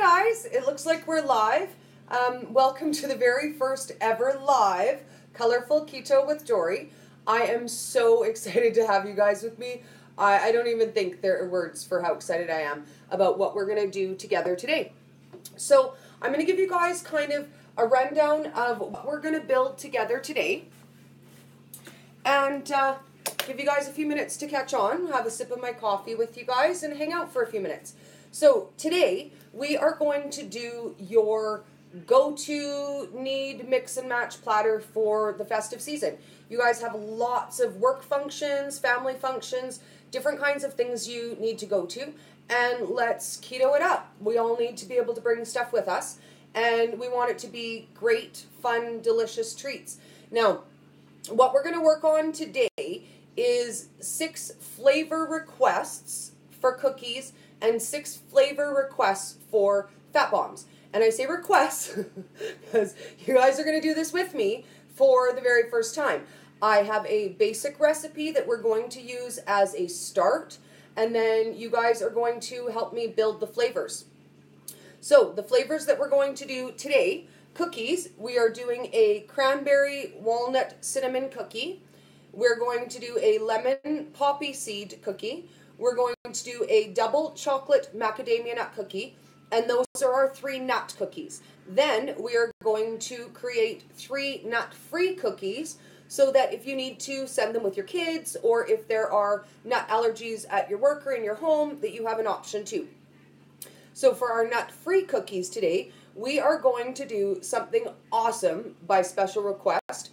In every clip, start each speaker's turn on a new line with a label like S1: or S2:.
S1: guys, it looks like we're live. Welcome to the very first ever live Colourful Keto with Dori. I am so excited to have you guys with me. I don't even think there are words for how excited I am about what we're going to do together today. So I'm going to give you guys kind of a rundown of what we're going to build together today. And give you guys a few minutes to catch on, have a sip of my coffee with you guys, and hang out for a few minutes. So today we are going to do your go-to need mix and match platter for the festive season. You guys have lots of work functions, family functions, different kinds of things you need to go to, and let's keto it up. We all need to be able to bring stuff with us, and we want it to be great, fun, delicious treats. Now, what we're going to work on today is 6 flavor requests for cookies and 6 flavor requests for fat bombs. And I say requests because you guys are going to do this with me for the very first time. I have a basic recipe that we're going to use as a start, and then you guys are going to help me build the flavors. So the flavors that we're going to do today, cookies, we are doing a cranberry walnut cinnamon cookie. We're going to do a lemon poppy seed cookie. We're going to do a double chocolate macadamia nut cookie, and those are our 3 nut cookies. Then we are going to create 3 nut-free cookies so that if you need to send them with your kids, or if there are nut allergies at your work or in your home, that you have an option too. So for our nut-free cookies today, we are going to do something awesome by special request.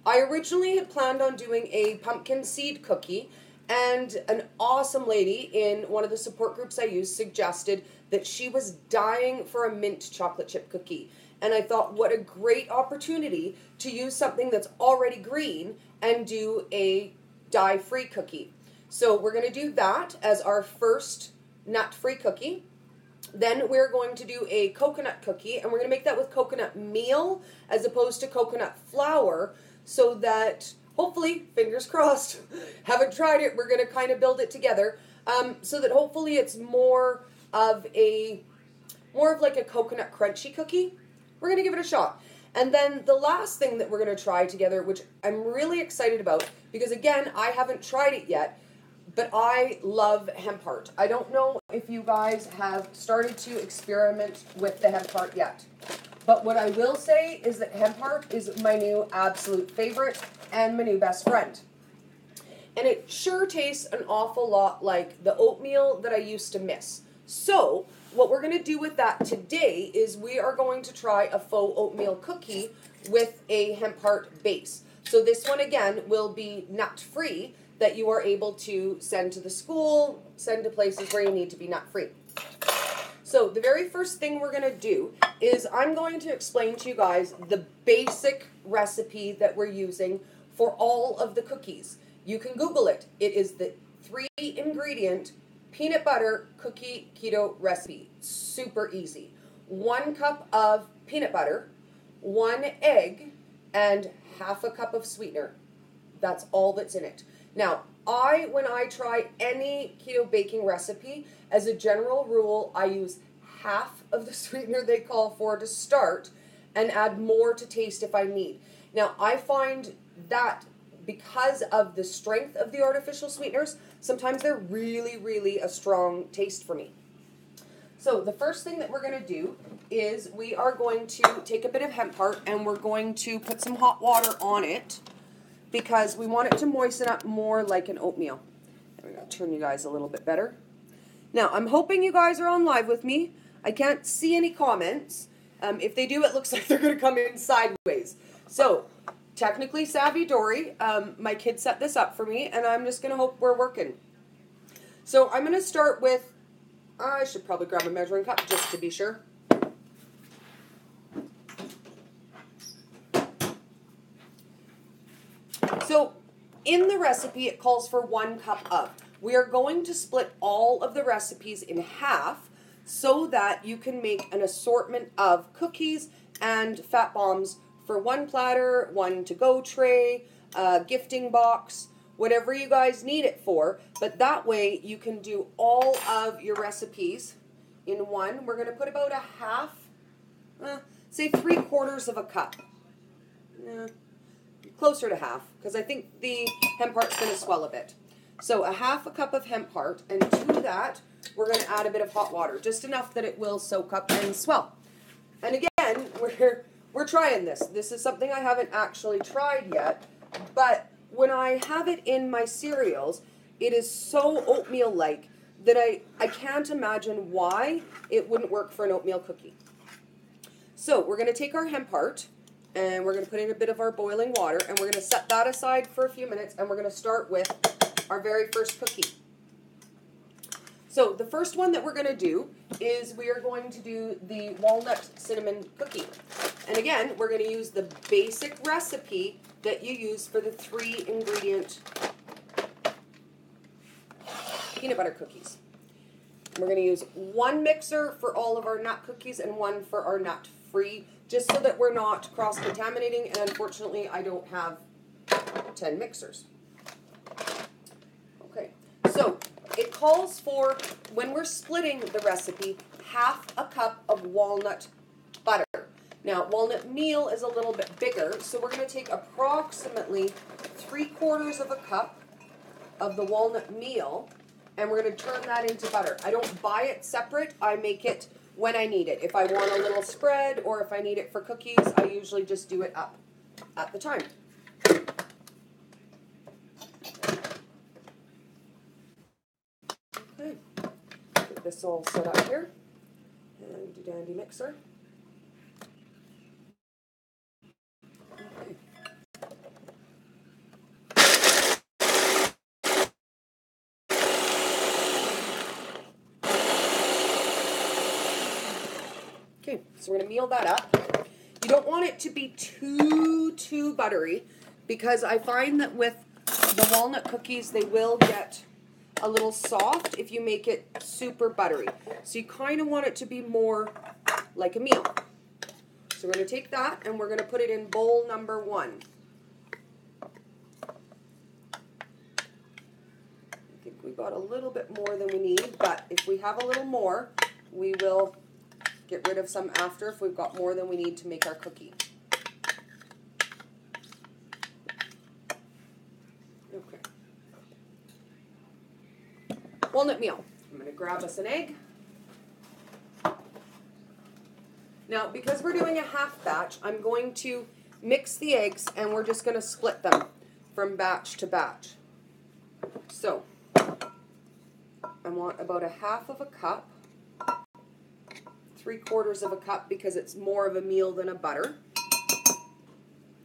S1: I originally had planned on doing a pumpkin seed cookie, and an awesome lady in one of the support groups I use suggested that she was dying for a mint chocolate chip cookie. And I thought, what a great opportunity to use something that's already green and do a dye-free cookie. So we're going to do that as our first nut-free cookie. Then we're going to do a coconut cookie, and we're going to make that with coconut meal as opposed to coconut flour, so that hopefully, fingers crossed, haven't tried it, we're going to kind of build it together, so that hopefully it's more of like a coconut crunchy cookie. We're going to give it a shot. And then the last thing that we're going to try together, which I'm really excited about, because again, I haven't tried it yet, but I love hemp heart. I don't know if you guys have started to experiment with the hemp heart yet. But what I will say is that hemp heart is my new absolute favorite and my new best friend. And it sure tastes an awful lot like the oatmeal that I used to miss. So what we're going to do with that today is we are going to try a faux oatmeal cookie with a hemp heart base. So this one again will be nut-free, that you are able to send to the school, send to places where you need to be nut-free. So the very first thing we're going to do is I'm going to explain to you guys the basic recipe that we're using for all of the cookies. You can Google it. It is the 3-ingredient peanut butter cookie keto recipe. Super easy. 1 cup of peanut butter, 1 egg, and half a cup of sweetener. That's all that's in it. Now, when I try any keto baking recipe, as a general rule, I use half of the sweetener they call for to start and add more to taste if I need. Now, I find that because of the strength of the artificial sweeteners, sometimes they're really, really a strong taste for me. So the first thing that we're going to do is we are going to take a bit of hemp heart and we're going to put some hot water on it, because we want it to moisten up more like an oatmeal. There we go. Turn you guys a little bit better. Now, I'm hoping you guys are on live with me. I can't see any comments. If they do, it looks like they're going to come in sideways. So, technically savvy Dori, my kid set this up for me, and I'm just going to hope we're working. So, I'm going to start with, I should probably grab a measuring cup just to be sure. So, in the recipe, it calls for 1 cup of. We are going to split all of the recipes in half so that you can make an assortment of cookies and fat bombs for 1 platter, 1 to-go tray, a gifting box, whatever you guys need it for. But that way, you can do all of your recipes in one. We're going to put about a half, say 3/4 of a cup. Closer to half, because I think the hemp heart's going to swell a bit. So a half a cup of hemp heart, and to that, we're going to add a bit of hot water, just enough that it will soak up and swell. And again, we're trying this. This is something I haven't actually tried yet, but when I have it in my cereals, it is so oatmeal-like that I can't imagine why it wouldn't work for an oatmeal cookie. So we're going to take our hemp heart, and we're going to put in a bit of our boiling water, and we're going to set that aside for a few minutes, and we're going to start with our very first cookie. So the first one that we're going to do is we are going to do the walnut cinnamon cookie. And again, we're going to use the basic recipe that you use for the 3-ingredient peanut butter cookies. We're going to use one mixer for all of our nut cookies and one for our nut-free, just so that we're not cross-contaminating, and unfortunately I don't have 10 mixers. Okay, so it calls for, when we're splitting the recipe, half a cup of walnut butter. Now, walnut meal is a little bit bigger, so we're going to take approximately 3/4 of a cup of the walnut meal, and we're going to turn that into butter. I don't buy it separate. I make it when I need it. If I want a little spread or if I need it for cookies, I usually just do it up at the time. Okay, get this all set up here. Handy dandy mixer. Okay, so we're going to meal that up. You don't want it to be too buttery, because I find that with the walnut cookies, they will get a little soft if you make it super buttery. So you kind of want it to be more like a meal. So we're going to take that and we're going to put it in bowl number 1. I think we got a little bit more than we need, but if we have a little more, we will get rid of some after if we've got more than we need to make our cookie. Okay. Walnut meal. I'm going to grab us an egg. Now, because we're doing a half batch, I'm going to mix the eggs and we're just going to split them from batch to batch. So, I want about a half of a cup. 3/4 of a cup because it's more of a meal than a butter.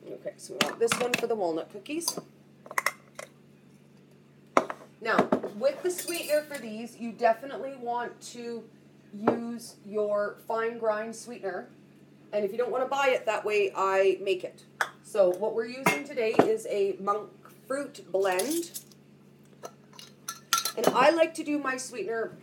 S1: Okay, so we want this one for the walnut cookies. Now, with the sweetener for these, you definitely want to use your fine grind sweetener. And if you don't want to buy it that way, I make it. So what we're using today is a monk fruit blend. And I like to do my sweetener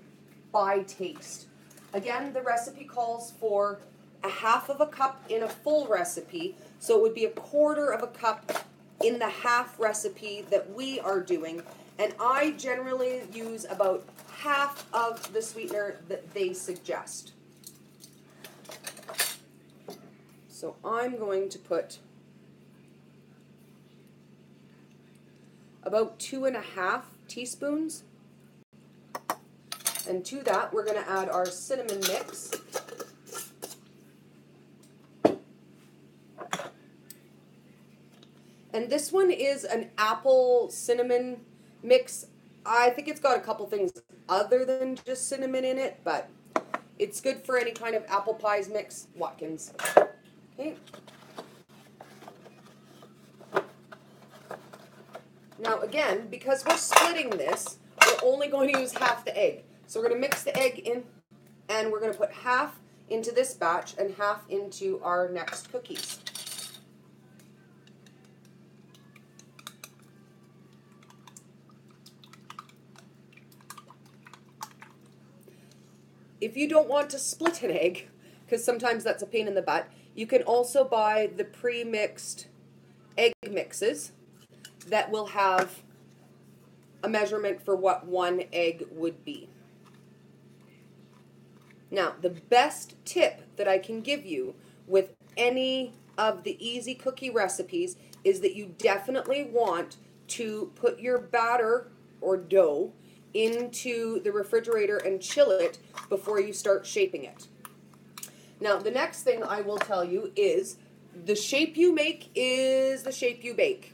S1: by taste. Again, the recipe calls for a half of a cup in a full recipe, so it would be a 1/4 of a cup in the half recipe that we are doing, and I generally use about half of the sweetener that they suggest. So I'm going to put about 2.5 teaspoons. And to that, we're going to add our cinnamon mix. And this one is an apple cinnamon mix. I think it's got a couple things other than just cinnamon in it, but it's good for any kind of apple pies mix. Watkins. Okay. Now again, because we're splitting this, we're only going to use half the egg. So we're going to mix the egg in, and we're going to put half into this batch and half into our next cookies. If you don't want to split an egg, because sometimes that's a pain in the butt, you can also buy the pre-mixed egg mixes that will have a measurement for what one egg would be. Now, the best tip that I can give you with any of the easy cookie recipes is that you definitely want to put your batter or dough into the refrigerator and chill it before you start shaping it. Now, the next thing I will tell you is the shape you make is the shape you bake.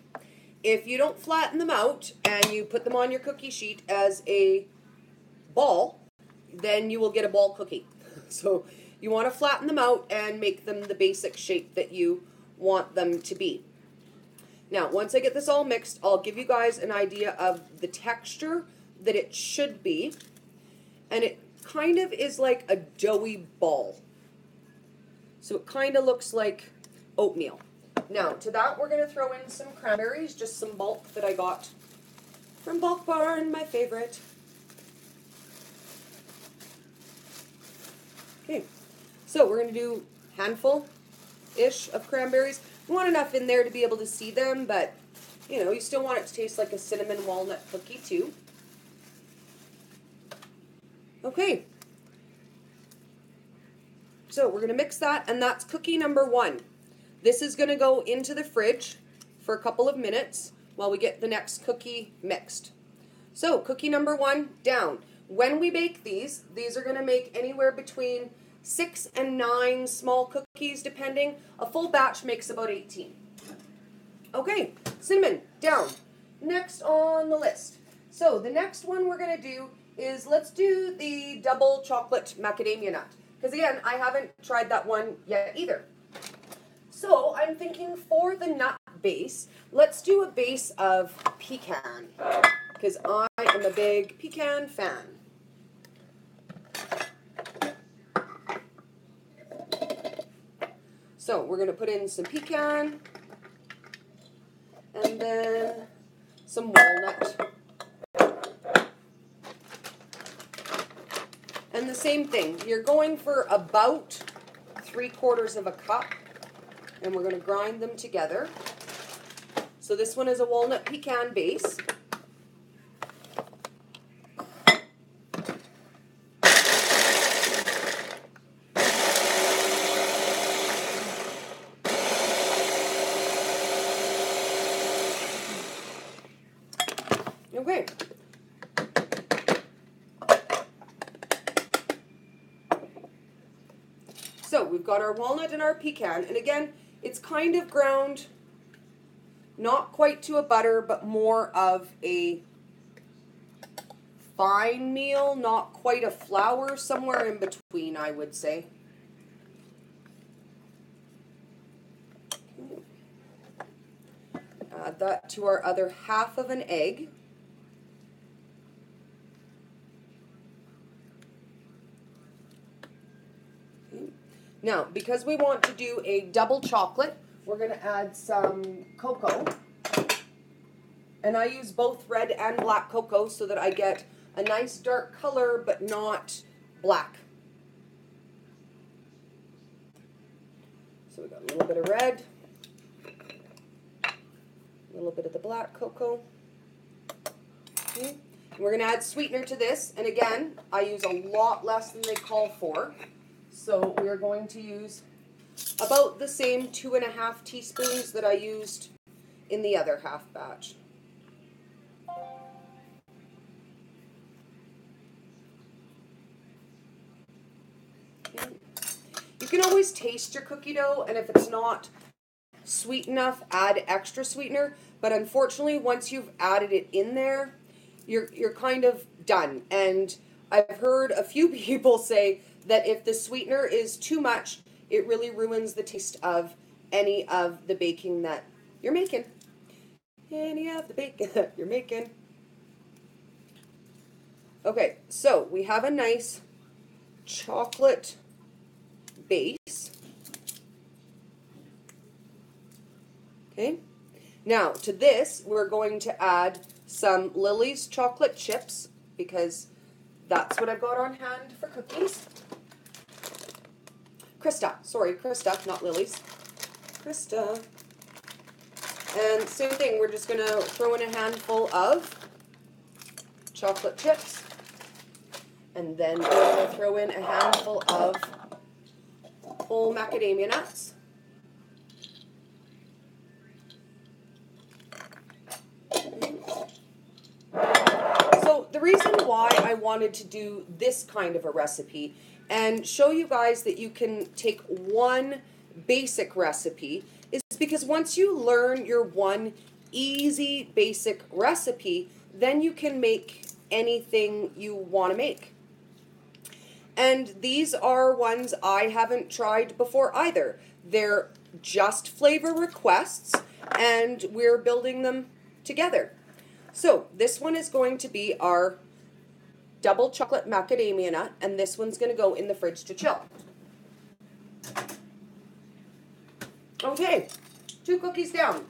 S1: If you don't flatten them out and you put them on your cookie sheet as a ball, then you will get a ball cookie. So you want to flatten them out and make them the basic shape that you want them to be. Now, once I get this all mixed, I'll give you guys an idea of the texture that it should be. And it kind of is like a doughy ball. So it kind of looks like oatmeal. Now, to that, we're going to throw in some cranberries, just some bulk that I got from Bulk Barn, my favorite. Okay, so we're going to do a handful-ish of cranberries. You want enough in there to be able to see them, but, you know, you still want it to taste like a cinnamon walnut cookie, too. Okay. So we're going to mix that, and that's cookie number 1. This is going to go into the fridge for a couple of minutes while we get the next cookie mixed. So, cookie number 1 down. When we bake these are going to make anywhere between 6 and 9 small cookies, depending. A full batch makes about 18. Okay, cinnamon, down. Next on the list. So, the next one we're going to do is, let's do the double chocolate macadamia nut. Because again, I haven't tried that one yet either. So, I'm thinking for the nut base, let's do a base of pecan. Because I am a big pecan fan. So, we're going to put in some pecan. And then some walnut. And the same thing, you're going for about 3/4 of a cup, and we're going to grind them together. So this one is a walnut pecan base. Okay. So we've got our walnut and our pecan, and again, it's kind of ground, not quite to a butter, but more of a fine meal, not quite a flour, somewhere in between, I would say. Add that to our other half of an egg. Now, because we want to do a double chocolate, we're going to add some cocoa. And I use both red and black cocoa so that I get a nice dark color, but not black. So we got a little bit of red, a little bit of the black cocoa. Okay. And we're going to add sweetener to this. And again, I use a lot less than they call for. So we're going to use about the same 2.5 teaspoons that I used in the other half batch. Okay. You can always taste your cookie dough, and if it's not sweet enough, add extra sweetener. But unfortunately, once you've added it in there, you're kind of done. And I've heard a few people say that if the sweetener is too much, it really ruins the taste of any of the baking that you're making. Any of the baking that you're making. Okay, so we have a nice chocolate base. Okay, now to this we're going to add some Lily's chocolate chips, because that's what I've got on hand for cookies. Krista, not Lily's. Krista. And same thing, we're just going to throw in a handful of chocolate chips. And then we're going to throw in a handful of whole macadamia nuts. So the reason why I wanted to do this kind of a recipe and show you guys that you can take one basic recipe is because once you learn your one easy basic recipe, then you can make anything you want to make. And these are ones I haven't tried before either. They're just flavor requests, and we're building them together. So this one is going to be our double chocolate macadamia nut, and this one's going to go in the fridge to chill. Okay, 2 cookies down.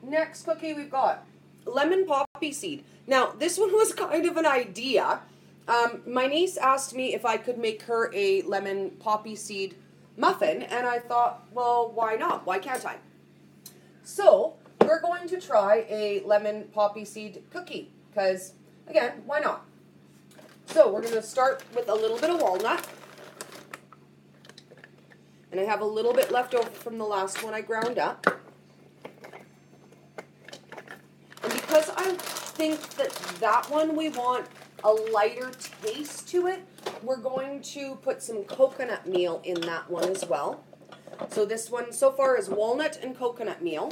S1: Next cookie we've got lemon poppy seed. Now, this one was kind of an idea. My niece asked me if I could make her a lemon poppy seed muffin, and I thought, well, why not? Why can't I? So, we're going to try a lemon poppy seed cookie, because, again, why not? So, we're going to start with a little bit of walnut. And I have a little bit left over from the last one I ground up. And because I think that one we want a lighter taste to it, we're going to put some coconut meal in that one as well. So this one so far is walnut and coconut meal.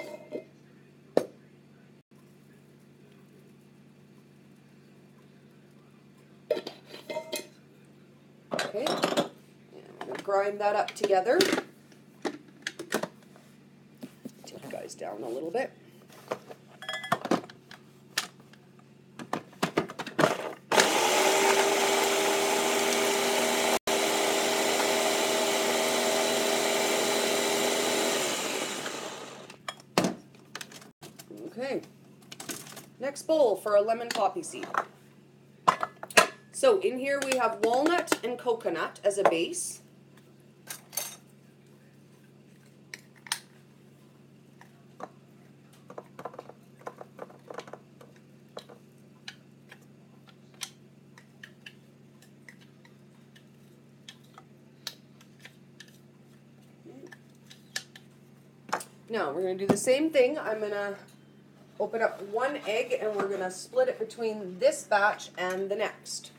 S1: Okay, and I'm going to grind that up together. Take you guys down a little bit. Okay, next bowl for a lemon poppy seed. So in here we have walnut and coconut as a base. Now we're going to do the same thing. I'm going to open up 1 egg and we're going to split it between this batch and the next.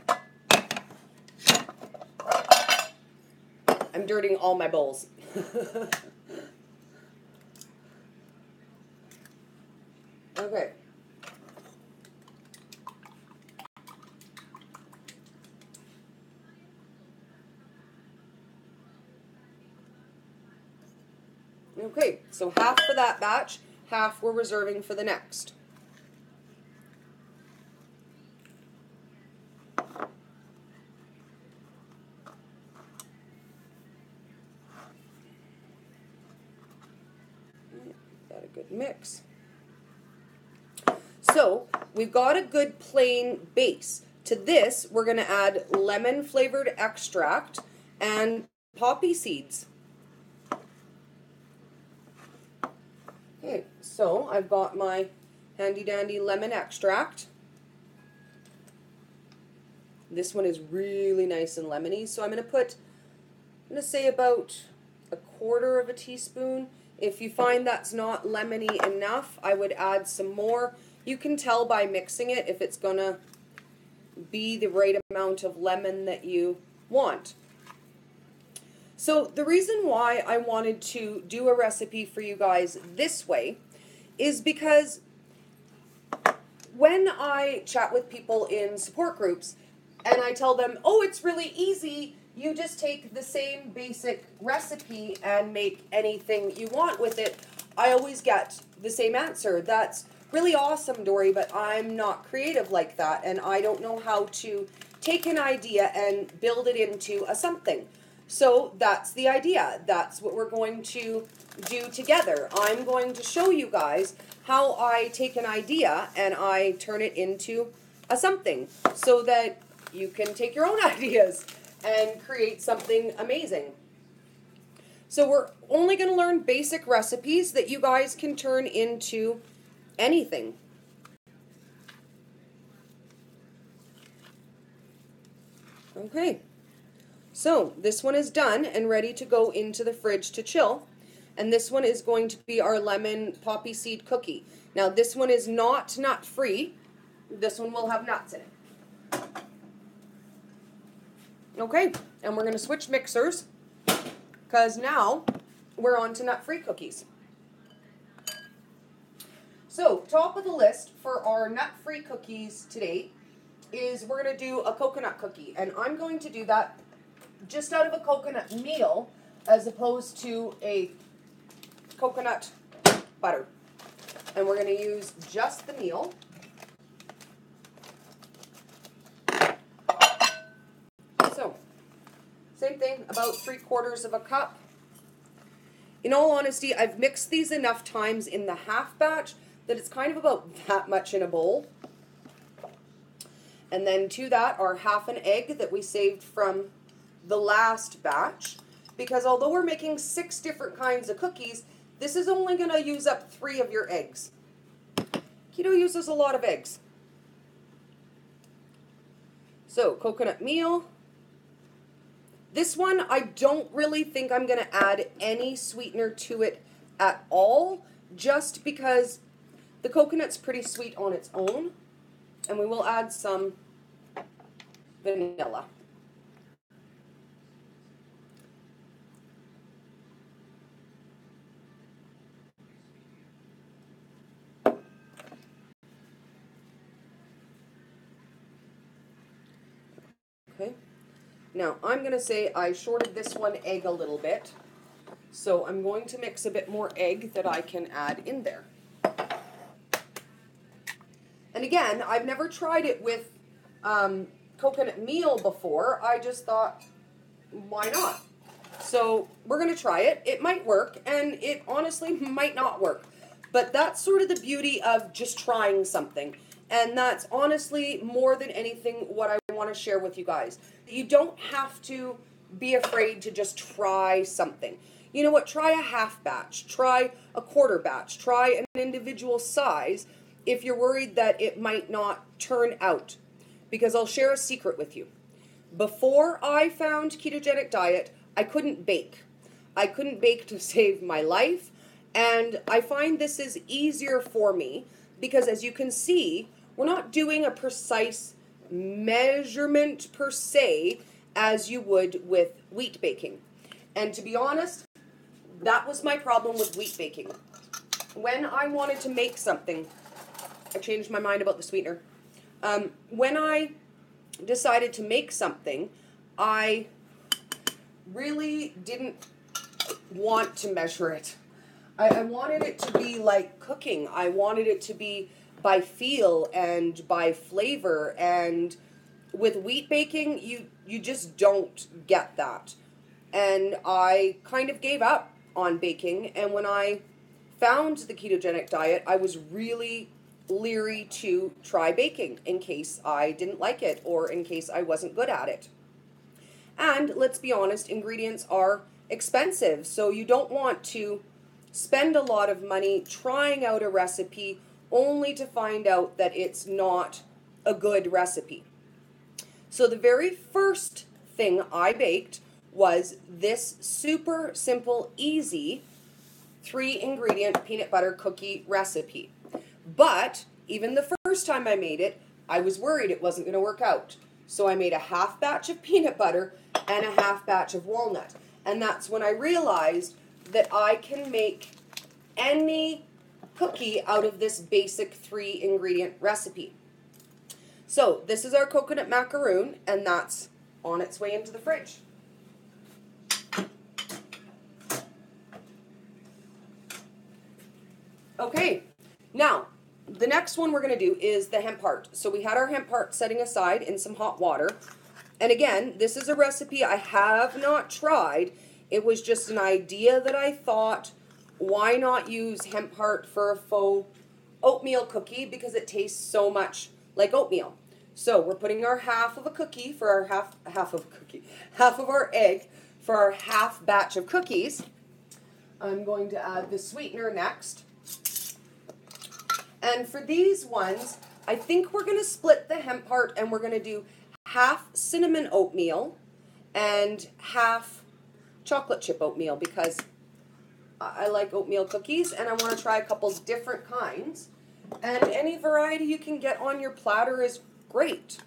S1: I'm dirtying all my bowls. Okay. Okay, so half for that batch, half we're reserving for the next. Got a good mix. So, we've got a good plain base. To this, we're going to add lemon flavored extract and poppy seeds. Okay, so I've got my handy dandy lemon extract. This one is really nice and lemony, so I'm going to say about 1/4 teaspoon. If you find that's not lemony enough, I would add some more. You can tell by mixing it if it's going to be the right amount of lemon that you want. So the reason why I wanted to do a recipe for you guys this way is because when I chat with people in support groups and I tell them, oh, it's really easy, you just take the same basic recipe and make anything you want with it, I always get the same answer. That's really awesome, Dori, but I'm not creative like that, and I don't know how to take an idea and build it into a something. So that's the idea. That's what we're going to do together. I'm going to show you guys how I take an idea and I turn it into a something so that you can take your own ideas and create something amazing. So we're only going to learn basic recipes that you guys can turn into anything. Okay, so this one is done and ready to go into the fridge to chill. And this one is going to be our lemon poppy seed cookie. Now this one is not nut free. This one will have nuts in it. Okay, and we're going to switch mixers because now we're on to nut-free cookies. So, top of the list for our nut-free cookies today is we're going to do a coconut cookie. And I'm going to do that just out of a coconut meal as opposed to a coconut butter. And we're going to use just the meal. So, same thing, about 3/4 of a cup. In all honesty, I've mixed these enough times in the half batch that it's kind of about that much in a bowl. And then to that are half an egg that we saved from the last batch. Because although we're making 6 different kinds of cookies, this is only going to use up 3 of your eggs. Keto uses a lot of eggs. So, coconut meal. This one, I don't really think I'm going to add any sweetener to it at all, just because the coconut's pretty sweet on its own, and we will add some vanilla. Okay. Now, I'm going to say I shorted this one egg a little bit, so I'm going to mix a bit more egg that I can add in there. And again, I've never tried it with coconut meal before. I just thought, why not? So we're going to try it. It might work, and it honestly might not work. But that's sort of the beauty of just trying something. And that's honestly more than anything what I want to share with you guys. You don't have to be afraid to just try something. You know what? Try a half batch. Try a quarter batch. Try an individual size if you're worried that it might not turn out. Because I'll share a secret with you. Before I found ketogenic diet, I couldn't bake. I couldn't bake to save my life. And I find this is easier for me because, as you can see, we're not doing a precise measurement per se as you would with wheat baking. And to be honest, that was my problem with wheat baking. When I wanted to make something, I changed my mind about the sweetener. When I decided to make something, I really didn't want to measure it. I wanted it to be like cooking. I wanted it to be by feel and by flavor. And with wheat baking, you just don't get that. And I kind of gave up on baking. And when I found the ketogenic diet, I was really leery to try baking in case I didn't like it or in case I wasn't good at it. And let's be honest, ingredients are expensive. So you don't want to spend a lot of money trying out a recipe only to find out that it's not a good recipe. So the very first thing I baked was this super simple, easy 3-ingredient peanut butter cookie recipe. But even the first time I made it, I was worried it wasn't going to work out. So I made a half batch of peanut butter and a half batch of walnut. And that's when I realized that I can make any cookie out of this basic 3-ingredient recipe. So this is our coconut macaroon, and that's on its way into the fridge. Okay, now the next one we're going to do is the hemp heart. So we had our hemp heart setting aside in some hot water. And again, this is a recipe I have not tried. It was just an idea that I thought, why not use hemp heart for a faux oatmeal cookie because it tastes so much like oatmeal. So we're putting our half of a cookie for our half of our egg for our half batch of cookies. I'm going to add the sweetener next. And for these ones, I think we're going to split the hemp heart and we're going to do half cinnamon oatmeal and half chocolate chip oatmeal because I like oatmeal cookies and I want to try a couple different kinds. And any variety you can get on your platter is great.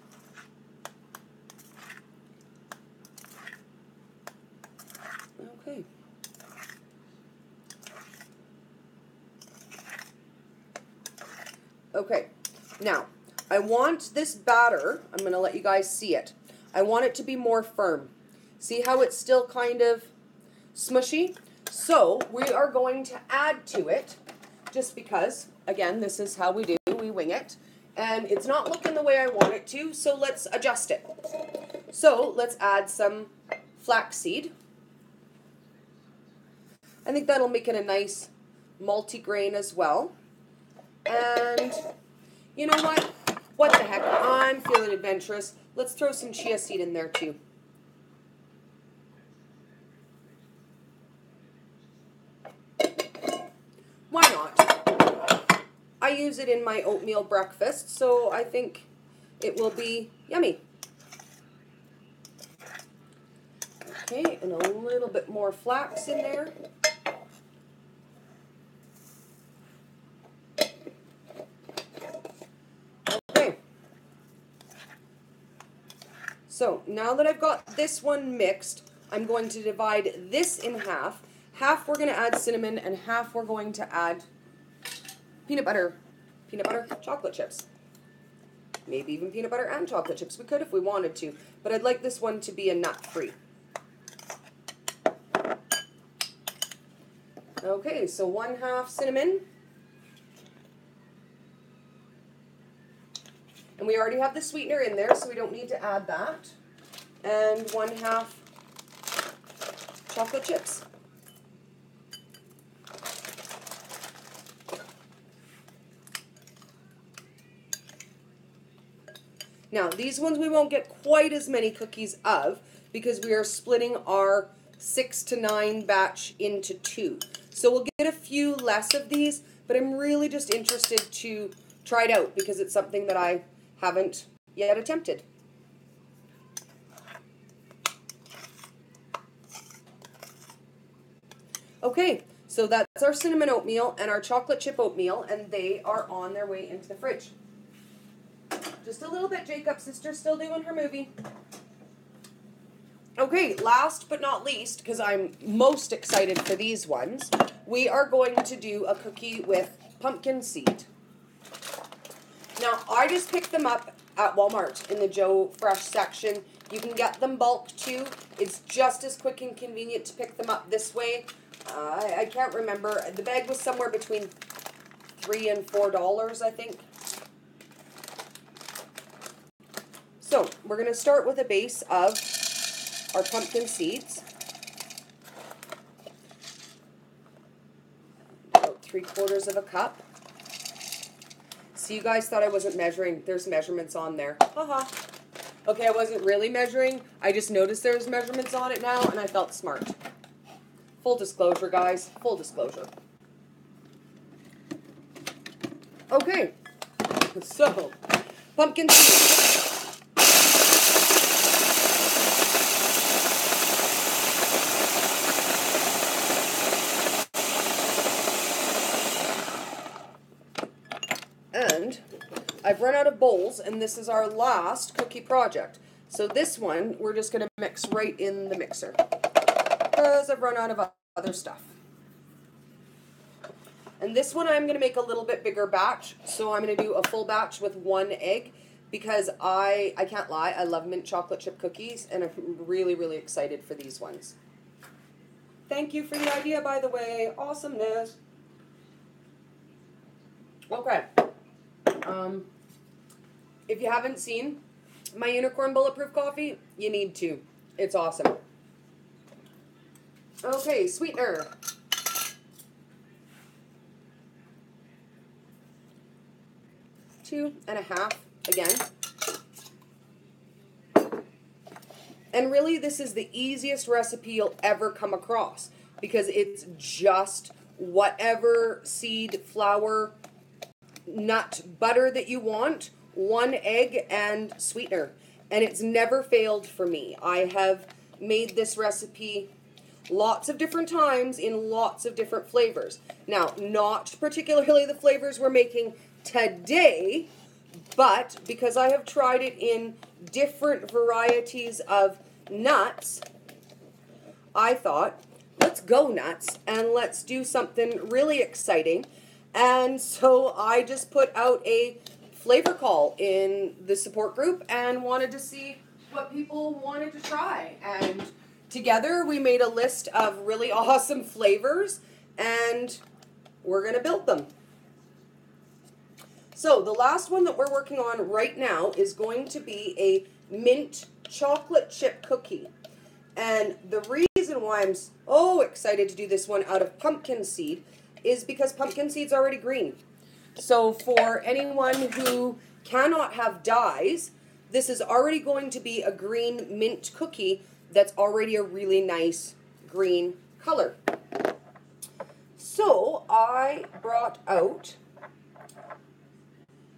S1: Okay. Okay, now I want this batter, I'm going to let you guys see it. I want it to be more firm. See how it's still kind of smushy? So we are going to add to it, just because, again, this is how we do, we wing it. And it's not looking the way I want it to, so let's adjust it. So let's add some flaxseed. I think that'll make it a nice multi-grain as well. And you know what? What the heck? I'm feeling adventurous. Let's throw some chia seed in there too. Why not? I use it in my oatmeal breakfast, so I think it will be yummy. Okay, and a little bit more flax in there. Okay. So now that I've got this one mixed, I'm going to divide this in half. Half we're going to add cinnamon and half we're going to add peanut butter chocolate chips. Maybe even peanut butter and chocolate chips. We could if we wanted to, but I'd like this one to be a nut-free. Okay, so 1/2 cinnamon. And we already have the sweetener in there, so we don't need to add that. And 1/2 chocolate chips. Now, these ones we won't get quite as many cookies of because we are splitting our 6 to 9 batch into 2. So we'll get a few less of these, but I'm really just interested to try it out because it's something that I haven't yet attempted. Okay, so that's our cinnamon oatmeal and our chocolate chip oatmeal, and they are on their way into the fridge. Just a little bit, Jacob. Sister's still doing her movie. Okay, last but not least, because I'm most excited for these ones, we are going to do a cookie with pumpkin seed. Now, I just picked them up at Walmart in the Joe Fresh section. You can get them bulk too. It's just as quick and convenient to pick them up this way. I can't remember. The bag was somewhere between $3 and $4, I think. So, we're going to start with a base of our pumpkin seeds. About 3/4 cup. So you guys thought I wasn't measuring. There's measurements on there. Haha. Okay, I wasn't really measuring. I just noticed there's measurements on it now, and I felt smart. Full disclosure, guys. Full disclosure. Okay. So, pumpkin seeds. And I've run out of bowls, and this is our last cookie project. So this one, we're just going to mix right in the mixer because I've run out of other stuff. And this one I'm going to make a little bit bigger batch, so I'm going to do a full batch with 1 egg because I can't lie, I love mint chocolate chip cookies, and I'm really, really excited for these ones. Thank you for the idea, by the way. Awesomeness. Okay. If you haven't seen my unicorn bulletproof coffee, you need to. It's awesome. Okay, sweetener. Two and a half again. And really, this is the easiest recipe you'll ever come across because it's just whatever seed, flour, nut, butter that you want, 1 egg, and sweetener. and it's never failed for me. I have made this recipe lots of different times in lots of different flavors. Now, not particularly the flavors we're making today, but because I have tried it in different varieties of nuts, I thought, let's go nuts and let's do something really exciting. And so I just put out a flavor call in the support group and wanted to see what people wanted to try. And together we made a list of really awesome flavors and we're going to build them. So the last one that we're working on right now is going to be a mint chocolate chip cookie. And the reason why I'm so excited to do this one out of pumpkin seed is because pumpkin seed's already green. So for anyone who cannot have dyes, this is already going to be a green mint cookie that's already a really nice green color. So I brought out,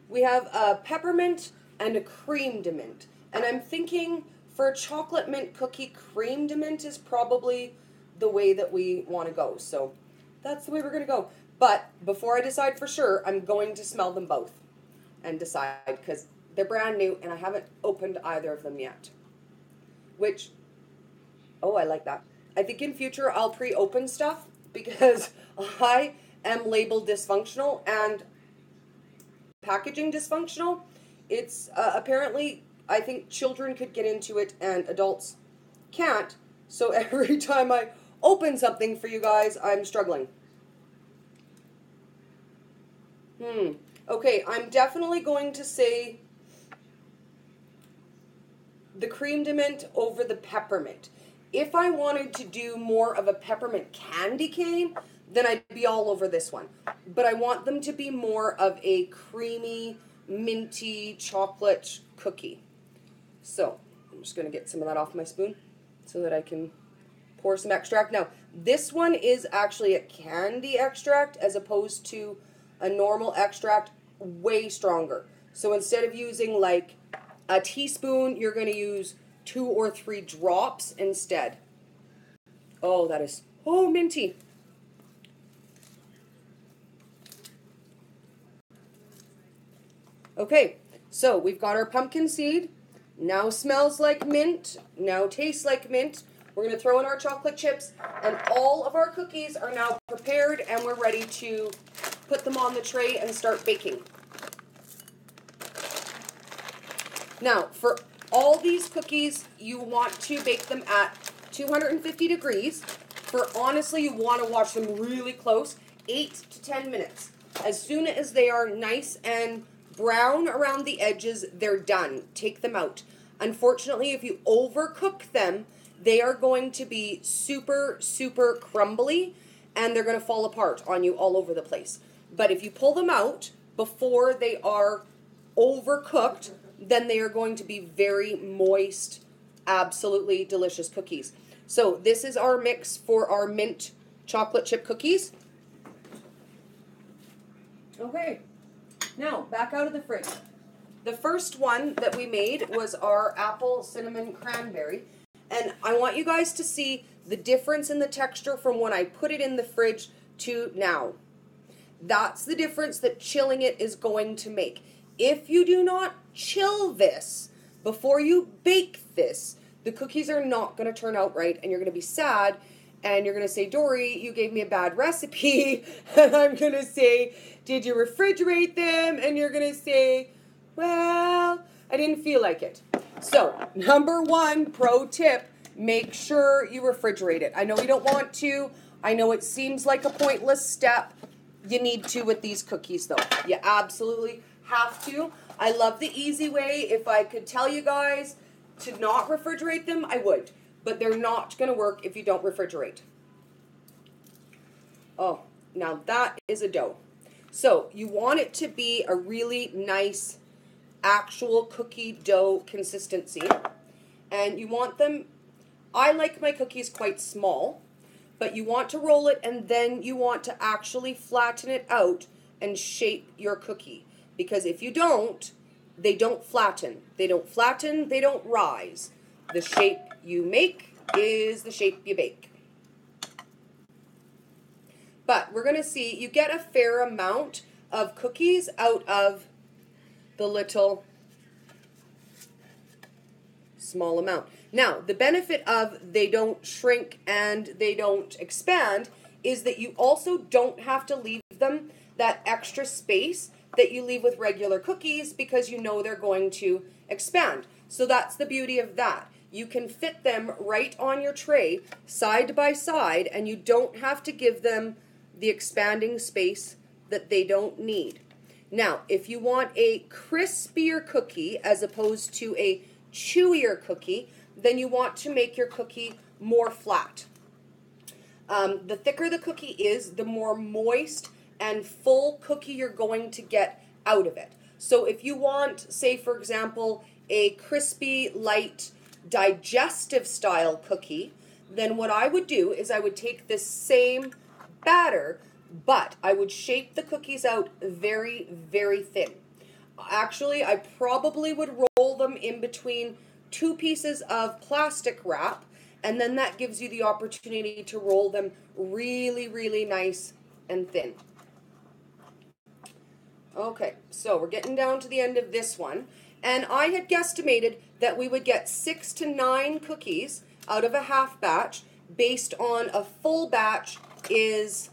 S1: we have a peppermint and a cream de mint. And I'm thinking for a chocolate mint cookie, cream de mint is probably the way that we want to go. So that's the way we're going to go. But before I decide for sure, I'm going to smell them both and decide, because they're brand new and I haven't opened either of them yet. Which, oh, I like that. I think in future I'll pre-open stuff because I am labeled dysfunctional and packaging dysfunctional. It's apparently, I think children could get into it and adults can't. So every time I open something for you guys, I'm struggling. Okay, I'm definitely going to say the cream de mint over the peppermint. If I wanted to do more of a peppermint candy cane, then I'd be all over this one. But I want them to be more of a creamy, minty chocolate cookie. So I'm just going to get some of that off my spoon so that I can pour some extract. Now, this one is actually a candy extract as opposed to a normal extract, way stronger. So instead of using like a teaspoon, you're going to use 2 or 3 drops instead. Oh, that is, oh, minty. Okay, so we've got our pumpkin seed. Now smells like mint. Now tastes like mint. We're going to throw in our chocolate chips, and all of our cookies are now prepared, and we're ready to put them on the tray and start baking. Now, for all these cookies, you want to bake them at 250 degrees. For honestly, you want to watch them really close, 8 to 10 minutes. As soon as they are nice and brown around the edges, they're done. Take them out. Unfortunately, if you overcook them, they are going to be super, super crumbly, and they're going to fall apart on you all over the place. But if you pull them out before they are overcooked, then they are going to be very moist, absolutely delicious cookies. So this is our mix for our mint chocolate chip cookies. Okay, now back out of the fridge. The first one that we made was our apple cinnamon cranberry. And I want you guys to see the difference in the texture from when I put it in the fridge to now. That's the difference that chilling it is going to make. If you do not chill this before you bake this, the cookies are not going to turn out right, and you're going to be sad, and you're going to say, Dori, you gave me a bad recipe, and I'm going to say, did you refrigerate them? And you're going to say, well, I didn't feel like it. So, number 1 pro tip, make sure you refrigerate it. I know you don't want to. I know it seems like a pointless step. You need to with these cookies, though. You absolutely have to. I love the easy way. If I could tell you guys to not refrigerate them, I would. But they're not going to work if you don't refrigerate. Oh, now that is a dough. So, you want it to be a really nice actual cookie dough consistency, and you want them, I like my cookies quite small, but you want to roll it and then you want to actually flatten it out and shape your cookie, because if you don't, they don't flatten. They don't flatten, they don't rise. The shape you make is the shape you bake. But we're going to see, you get a fair amount of cookies out of the little small amount. Now, the benefit of they don't shrink and they don't expand is that you also don't have to leave them that extra space that you leave with regular cookies because you know they're going to expand. So that's the beauty of that. You can fit them right on your tray, side by side, and you don't have to give them the expanding space that they don't need. Now, if you want a crispier cookie as opposed to a chewier cookie, then you want to make your cookie more flat. The thicker the cookie is, the more moist and full cookie you're going to get out of it. So if you want, say for example, a crispy, light, digestive style cookie, then what I would do is I would take this same batter, but I would shape the cookies out very, very thin. Actually, I probably would roll them in between 2 pieces of plastic wrap, and then that gives you the opportunity to roll them really, really nice and thin. Okay, so we're getting down to the end of this one, and I had guesstimated that we would get 6 to 9 cookies out of a half batch, based on a full batch is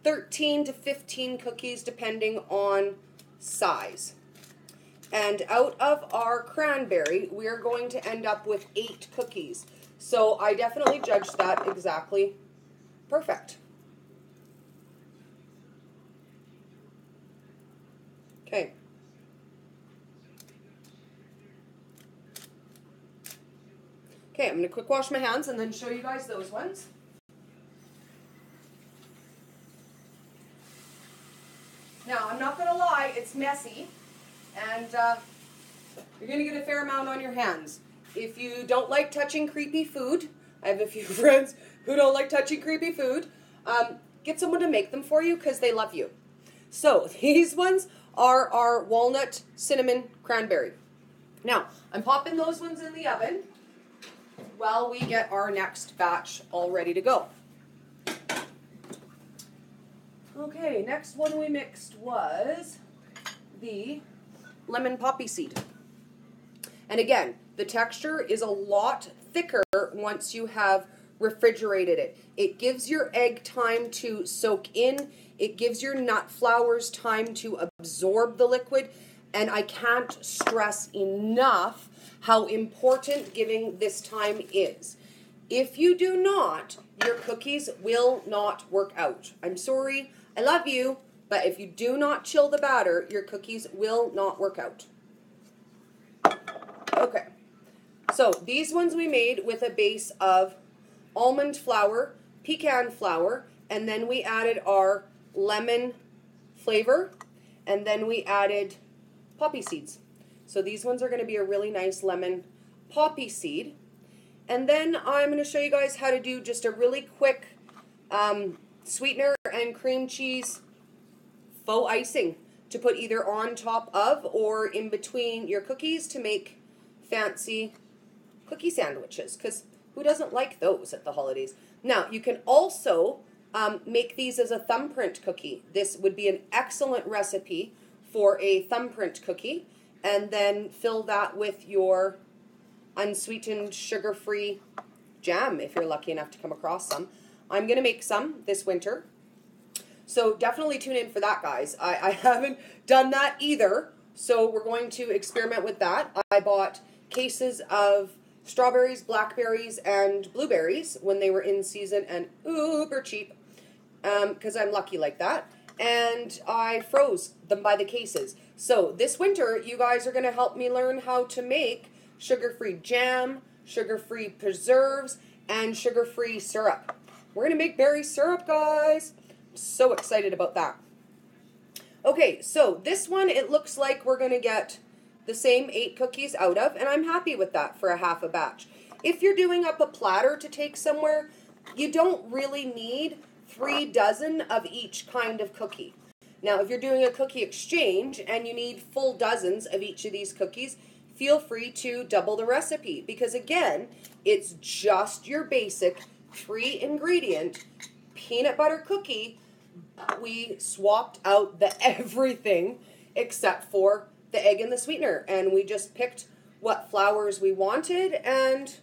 S1: 13 to 15 cookies depending on size. And out of our cranberry, we are going to end up with 8 cookies. So I definitely judged that exactly perfect. Okay. Okay, I'm going to quick wash my hands and then show you guys those ones. Now, I'm not going to lie, it's messy, and you're going to get a fair amount on your hands. If you don't like touching creepy food, I have a few friends who don't like touching creepy food, get someone to make them for you because they love you. So, these ones are our walnut, cinnamon, cranberry. Now, I'm popping those ones in the oven while we get our next batch all ready to go. Okay, next one we mixed was the lemon poppy seed. And again, the texture is a lot thicker once you have refrigerated it. It gives your egg time to soak in. It gives your nut flours time to absorb the liquid. And I can't stress enough how important giving this time is. If you do not, your cookies will not work out. I'm sorry, I love you, but if you do not chill the batter, your cookies will not work out. Okay, so these ones we made with a base of almond flour, pecan flour, and then we added our lemon flavor, and then we added poppy seeds. So these ones are going to be a really nice lemon poppy seed. And then I'm going to show you guys how to do just a really quick sweetener and cream cheese faux icing to put either on top of or in between your cookies to make fancy cookie sandwiches, because who doesn't like those at the holidays? Now, you can also make these as a thumbprint cookie. This would be an excellent recipe for a thumbprint cookie, and then fill that with your unsweetened, sugar-free jam if you're lucky enough to come across some. I'm going to make some this winter, so definitely tune in for that, guys. I haven't done that either, so we're going to experiment with that. I bought cases of strawberries, blackberries, and blueberries when they were in season and uber cheap, because I'm lucky like that. And I froze them by the cases. So this winter, you guys are going to help me learn how to make sugar-free jam, sugar-free preserves, and sugar-free syrup. We're going to make berry syrup, guys. I'm so excited about that. Okay, so this one, it looks like we're going to get the same 8 cookies out of, and I'm happy with that for a half a batch. If you're doing up a platter to take somewhere, you don't really need 3 dozen of each kind of cookie. Now, if you're doing a cookie exchange and you need full dozens of each of these cookies, feel free to double the recipe because, again, it's just your basic 3-ingredient peanut butter cookie. We swapped out the everything except for the egg and the sweetener, and we just picked what flours we wanted and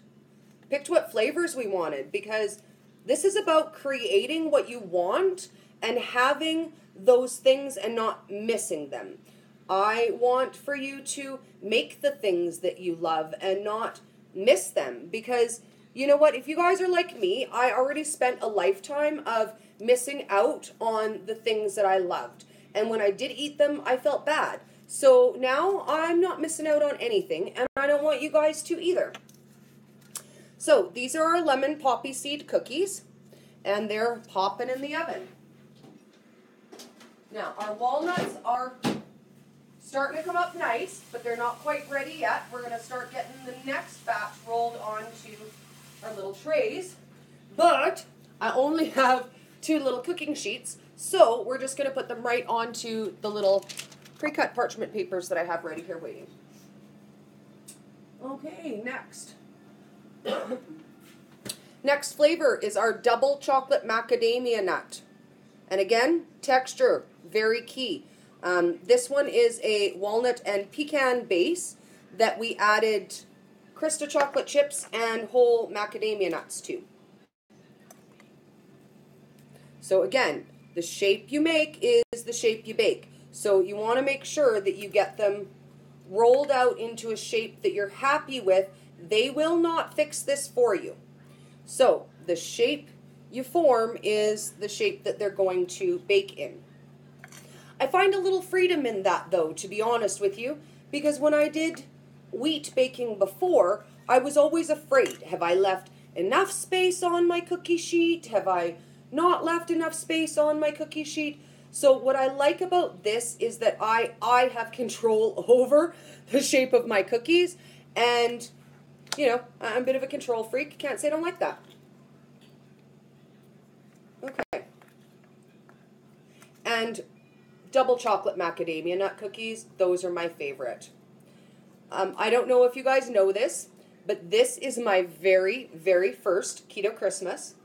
S1: picked what flavors we wanted, because this is about creating what you want and having those things and not missing them. I want for you to make the things that you love and not miss them, because you know what, if you guys are like me, I already spent a lifetime of missing out on the things that I loved, and when I did eat them, I felt bad. So now I'm not missing out on anything, and I don't want you guys to either. So these are our lemon poppy seed cookies, and they're popping in the oven. Now, our walnuts are starting to come up nice, but they're not quite ready yet. We're going to start getting the next batch rolled onto our little trays, but I only have 2 little cooking sheets, so we're just going to put them right onto the little pre-cut parchment papers that I have ready here waiting. Okay, next. Next flavor is our double chocolate macadamia nut. And again, texture, very key. This one is a walnut and pecan base that we added Crystal chocolate chips and whole macadamia nuts to. So again, the shape you make is the shape you bake. So you want to make sure that you get them rolled out into a shape that you're happy with. They will not fix this for you. So the shape you form is the shape that they're going to bake in. I find a little freedom in that, though, to be honest with you, because when I did wheat baking before, I was always afraid. Have I left enough space on my cookie sheet? Have I not left enough space on my cookie sheet? So what I like about this is that I have control over the shape of my cookies, and, you know, I'm a bit of a control freak. Can't say I don't like that. Okay. And double chocolate macadamia nut cookies, those are my favorite. I don't know if you guys know this, but this is my very, very first Keto Christmas,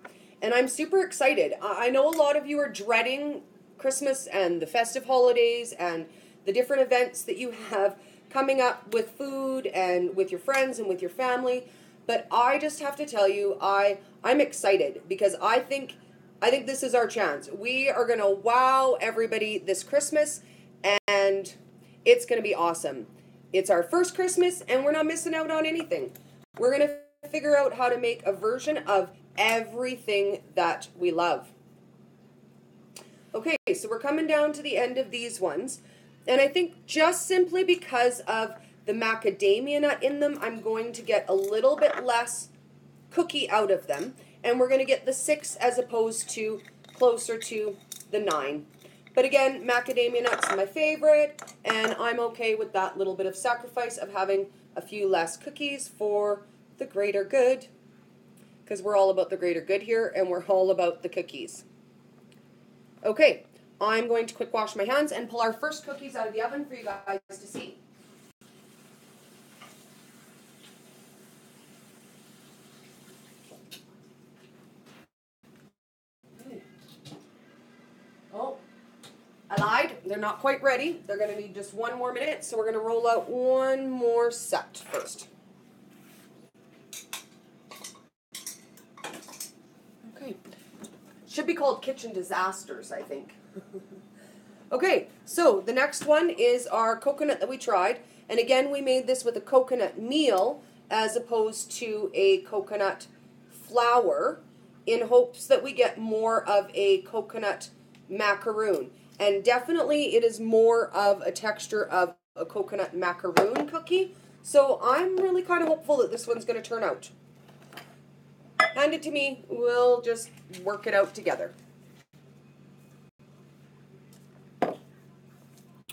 S1: and I'm super excited. I know a lot of you are dreading Christmas and the festive holidays and the different events that you have coming up with food and with your friends and with your family, but I just have to tell you, I'm excited because I think this is our chance. We are going to wow everybody this Christmas, and it's going to be awesome. It's our first Christmas, and we're not missing out on anything. We're going to figure out how to make a version of everything that we love. Okay, so we're coming down to the end of these ones, and I think just simply because of the macadamia nut in them, I'm going to get a little bit less cookie out of them, and we're going to get the 6 as opposed to closer to the 9. But again, macadamia nuts are my favorite, and I'm okay with that little bit of sacrifice of having a few less cookies for the greater good, because we're all about the greater good here, and we're all about the cookies. Okay, I'm going to quick wash my hands and pull our first cookies out of the oven for you guys to see. Oh, I lied. They're not quite ready. They're going to need just 1 more minute, so we're going to roll out 1 more set first. Okay. Should be called kitchen disasters, I think. Okay, so the next one is our coconut that we tried. And again, we made this with a coconut meal as opposed to a coconut flour in hopes that we get more of a coconut macaroon. And definitely it is more of a texture of a coconut macaroon cookie. So I'm really kind of hopeful that this one's going to turn out. Hand it to me. We'll just work it out together.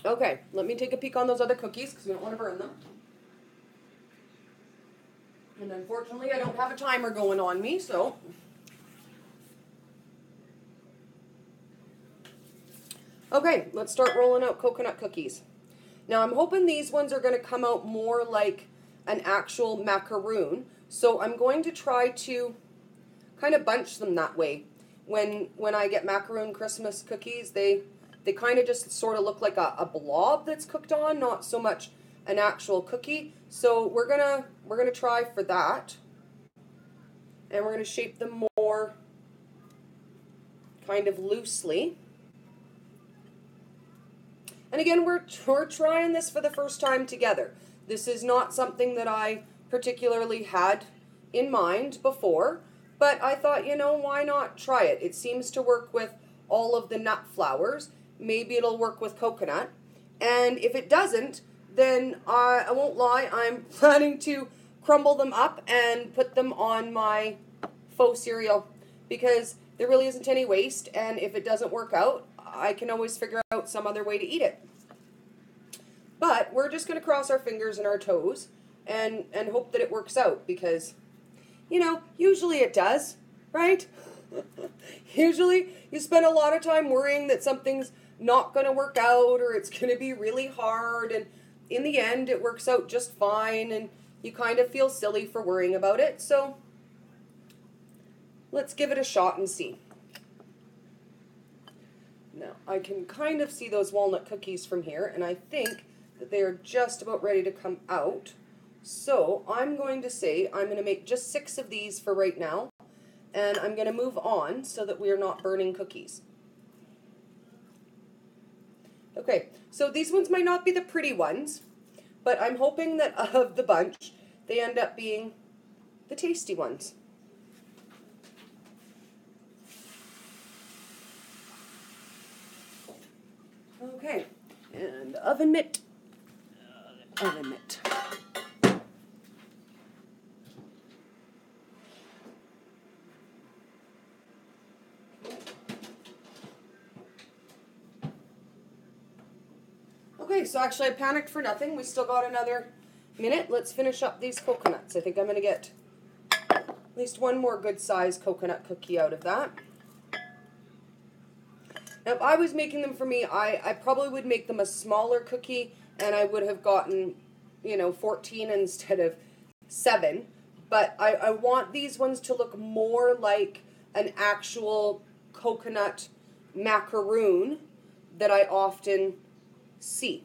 S1: Okay, let me take a peek on those other cookies because we don't want to burn them. And unfortunately, I don't have a timer going on me, so. Okay, let's start rolling out coconut cookies. Now I'm hoping these ones are going to come out more like an actual macaroon. So I'm going to try to kind of bunch them that way. When I get macaroon Christmas cookies, they kind of just sort of look like a blob that's cooked on, not so much an actual cookie. So we're gonna try for that. And we're gonna shape them more kind of loosely. And again, we're trying this for the first time together. This is not something that I particularly had in mind before, but I thought, you know, why not try it? It seems to work with all of the nut flours. Maybe it'll work with coconut. And if it doesn't, then I won't lie, I'm planning to crumble them up and put them on my Faux cereal, because there really isn't any waste, and if it doesn't work out, I can always figure out some other way to eat it. But we're just going to cross our fingers and our toes and hope that it works out, because, you know, usually it does, right? Usually you spend a lot of time worrying that something's not going to work out or it's going to be really hard, and in the end it works out just fine, and you kind of feel silly for worrying about it. So let's give it a shot and see. Now, I can kind of see those walnut cookies from here, and I think that they are just about ready to come out. So I'm going to say I'm going to make just 6 of these for right now, and I'm going to move on so that we are not burning cookies. Okay, so these ones might not be the pretty ones, but I'm hoping that of the bunch, they end up being the tasty ones. Okay, and oven mitt. Oven mitt. Okay, so actually I panicked for nothing. We still got another minute. Let's finish up these coconuts. I think I'm going to get at least one more good sized coconut cookie out of that. Now, if I was making them for me, I probably would make them a smaller cookie, and I would have gotten, 14 instead of 7. But I want these ones to look more like an actual coconut macaroon that I often see.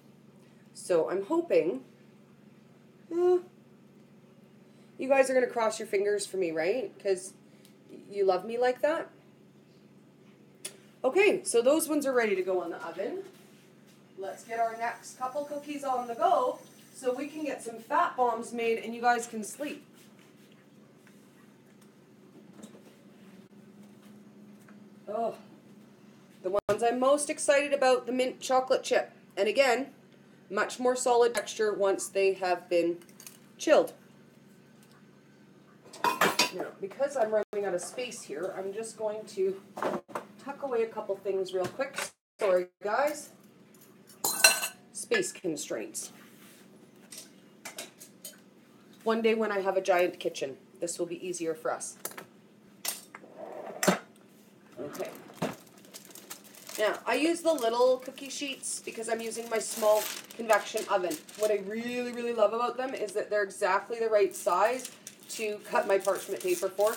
S1: So I'm hoping you guys are going to cross your fingers for me, right? Because you love me like that. Okay, so those ones are ready to go in the oven. Let's get our next couple cookies on the go so we can get some fat bombs made and you guys can sleep. Oh, the ones I'm most excited about, the mint chocolate chip. And again, much more solid texture once they have been chilled. Now, because I'm running out of space here, I'm just going to tuck away a couple things real quick. Sorry, guys. Space constraints. One day when I have a giant kitchen, this will be easier for us. Okay. Now, I use the little cookie sheets because I'm using my small convection oven. What I really, really love about them is that they're exactly the right size to cut my parchment paper for.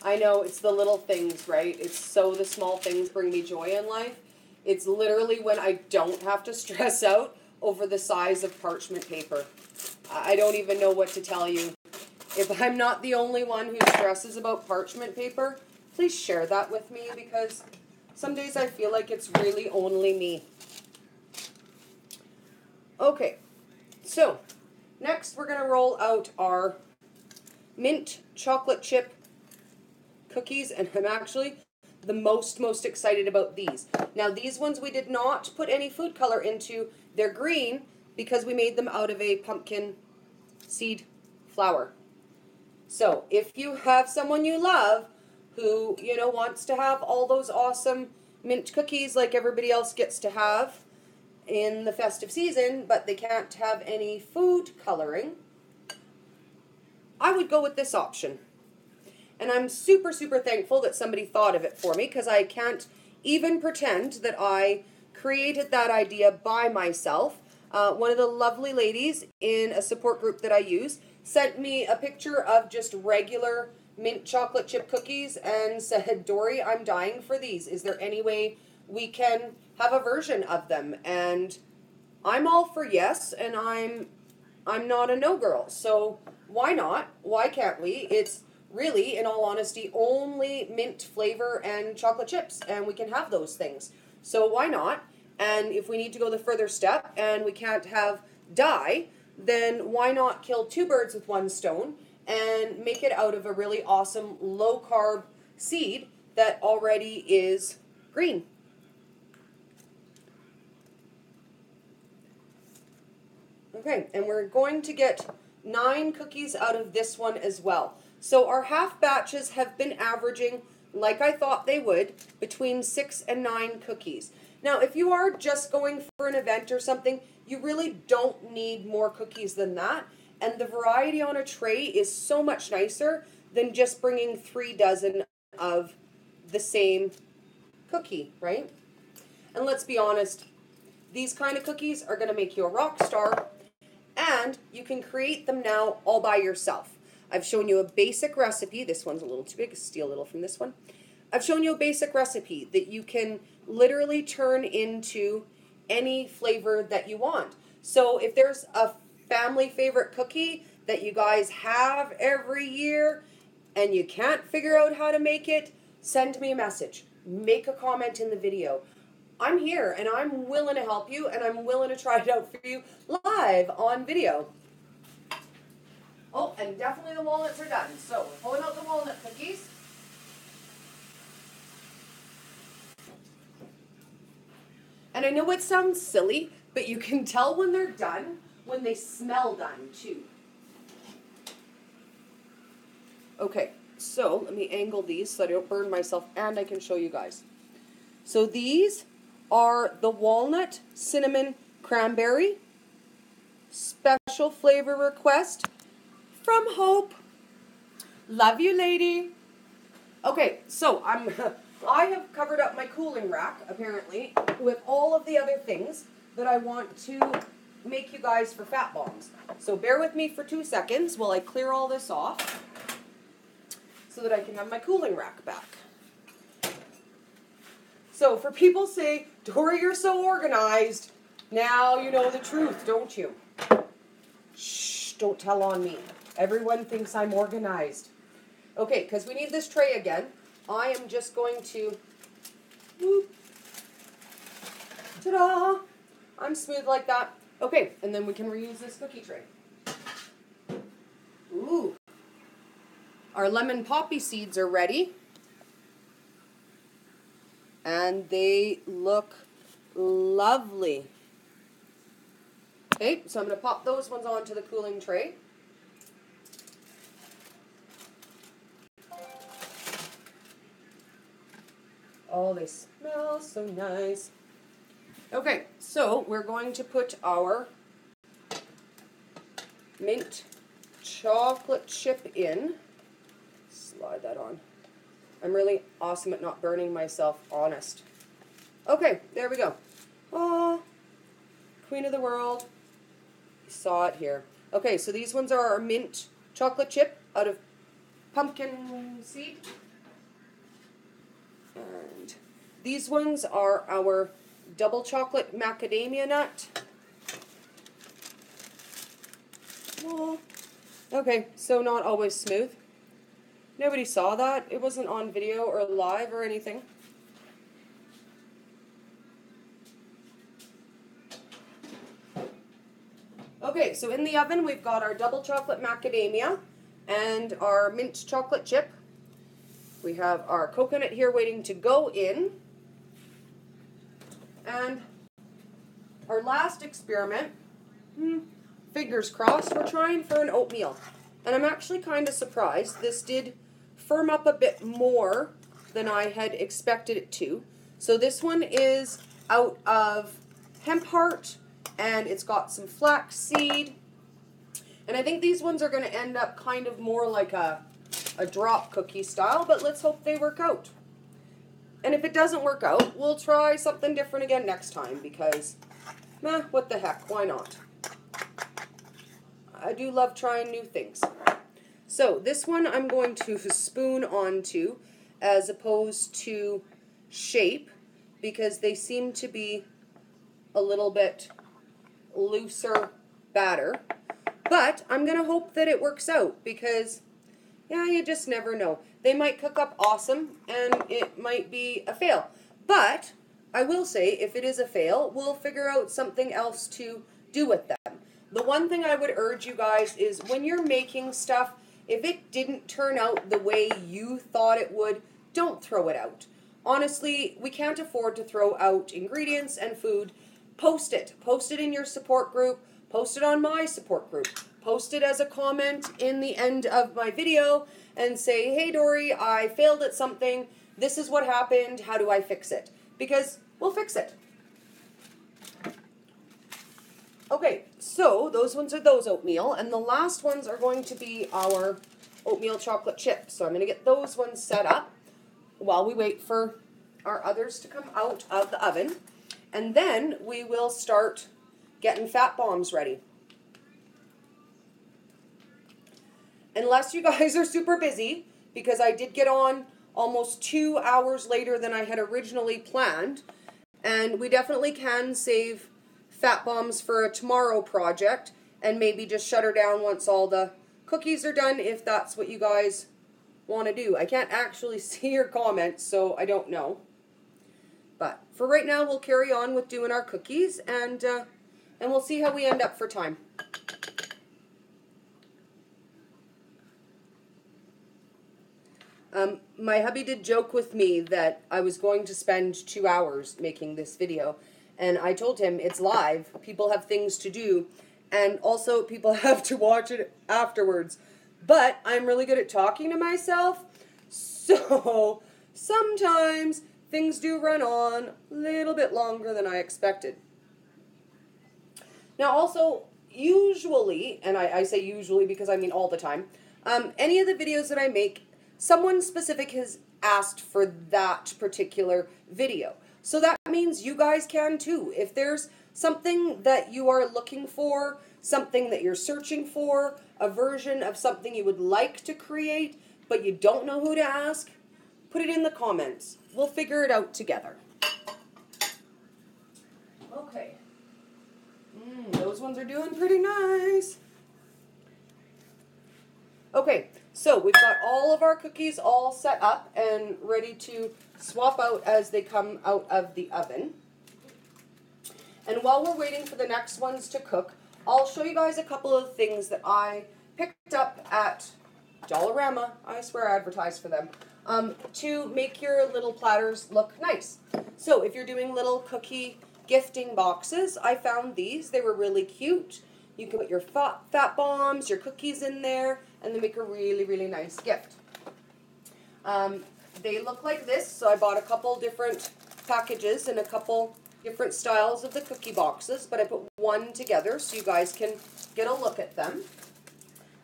S1: I know, it's the little things, right? It's so the small things bring me joy in life. It's literally when I don't have to stress out over the size of parchment paper. I don't even know what to tell you. If I'm not the only one who stresses about parchment paper, please share that with me, because some days I feel like it's really only me. Okay, so next we're going to roll out our mint chocolate chip cookies, and I'm actually the most excited about these. Now, these ones we did not put any food color into. They're green because we made them out of a pumpkin seed flour. So if you have someone you love who, wants to have all those awesome mint cookies like everybody else gets to have in the festive season, but they can't have any food coloring, I would go with this option. And I'm super, super thankful that somebody thought of it for me, because I can't even pretend that I created that idea by myself. One of the lovely ladies in a support group that I use sent me a picture of just regular mint chocolate chip cookies and said, Dori, I'm dying for these. Is there any way we can have a version of them? And I'm all for yes, and I'm not a no girl. So why not? Why can't we? It's really, in all honesty, only mint flavor and chocolate chips, and we can have those things. So why not? And if we need to go the further step and we can't have dye, then why not kill two birds with one stone and make it out of a really awesome low-carb seed that already is green? Okay, and we're going to get 9 cookies out of this one as well. So our half batches have been averaging, like I thought they would, between 6 and 9 cookies. Now, if you are just going for an event or something, you really don't need more cookies than that. And the variety on a tray is so much nicer than just bringing 3 dozen of the same cookie, right? And let's be honest, these kind of cookies are going to make you a rock star, and you can create them now all by yourself. I've shown you a basic recipe. This one's a little too big. Steal a little from this one. I've shown you a basic recipe that you can literally turn into any flavor that you want. So if there's a family favorite cookie that you guys have every year and you can't figure out how to make it, send me a message. Make a comment in the video. I'm here and I'm willing to help you, and I'm willing to try it out for you live on video. Oh, and definitely the walnuts are done. So we're pulling out the walnut cookies. And I know it sounds silly, but you can tell when they're done, when they smell done too. Okay, so let me angle these so I don't burn myself, and I can show you guys. So these are the walnut, cinnamon, cranberry, special flavor request from Hope. Love you, lady. Okay, so I have covered up my cooling rack, apparently, with all of the other things that I want to make you guys for fat bombs. So bear with me for 2 seconds while I clear all this off so that I can have my cooling rack back. So for people say, Dori, you're so organized. Now you know the truth, don't you? Shh, don't tell on me. Everyone thinks I'm organized. Okay, because we need this tray again. I am just going to, whoop, ta-da! I'm smooth like that. Okay, and then we can reuse this cookie tray. Ooh. Our lemon poppy seeds are ready. And they look lovely. Okay, so I'm going to pop those ones onto the cooling tray. Oh, they smell so nice. Okay, so we're going to put our mint chocolate chip in. Slide that on. I'm really awesome at not burning myself, honest. Okay, there we go. Oh, queen of the world. You saw it here. Okay, so these ones are our mint chocolate chip out of pumpkin seed. And these ones are our double chocolate macadamia nut. Oh, okay, so not always smooth. Nobody saw that. It wasn't on video or live or anything. Okay, so in the oven we've got our double chocolate macadamia and our mint chocolate chip. We have our coconut here waiting to go in. And our last experiment, fingers crossed, we're trying for an oatmeal. And I'm actually kind of surprised. This did firm up a bit more than I had expected it to. So this one is out of hemp heart, and it's got some flax seed. And I think these ones are going to end up kind of more like a a drop cookie style, but let's hope they work out. And if it doesn't work out, we'll try something different again next time because, what the heck, why not? I do love trying new things. So this one I'm going to spoon onto as opposed to shape because they seem to be a little bit looser batter. But I'm going to hope that it works out because, yeah, you just never know. They might cook up awesome and it might be a fail. But I will say if it is a fail, we'll figure out something else to do with them. The one thing I would urge you guys is when you're making stuff, if it didn't turn out the way you thought it would, don't throw it out. Honestly, we can't afford to throw out ingredients and food. Post it. Post it in your support group. Post it on my support group. Post it as a comment in the end of my video and say, hey Dori, I failed at something. This is what happened. How do I fix it? Because we'll fix it. Okay, so those ones are those oatmeal, and the last ones are going to be our oatmeal chocolate chips. So I'm going to get those ones set up while we wait for our others to come out of the oven. And then we will start getting fat bombs ready. Unless you guys are super busy, because I did get on almost 2 hours later than I had originally planned, and we definitely can save fat bombs for a tomorrow project and maybe just shut her down once all the cookies are done if that's what you guys want to do. I can't actually see your comments, so I don't know. But for right now, we'll carry on with doing our cookies and we'll see how we end up for time. My hubby did joke with me that I was going to spend 2 hours making this video. And I told him it's live, people have things to do, and also people have to watch it afterwards. But I'm really good at talking to myself, so sometimes things do run on a little bit longer than I expected. Now also, usually, and I say usually because I mean all the time, any of the videos that I make, someone specific has asked for that particular video. So that means you guys can too. If there's something that you are looking for, something that you're searching for, a version of something you would like to create, but you don't know who to ask, put it in the comments. We'll figure it out together. Okay. Those ones are doing pretty nice. Okay, so we've got all of our cookies all set up and ready to swap out as they come out of the oven. And while we're waiting for the next ones to cook, I'll show you guys a couple of things that I picked up at Dollarama, I swear I advertise for them, to make your little platters look nice. So if you're doing little cookie gifting boxes, I found these. They were really cute. You can put your fat bombs, your cookies in there, and they make a really, really nice gift. They look like this, so I bought a couple different packages and a couple different styles of the cookie boxes, but I put one together so you guys can get a look at them.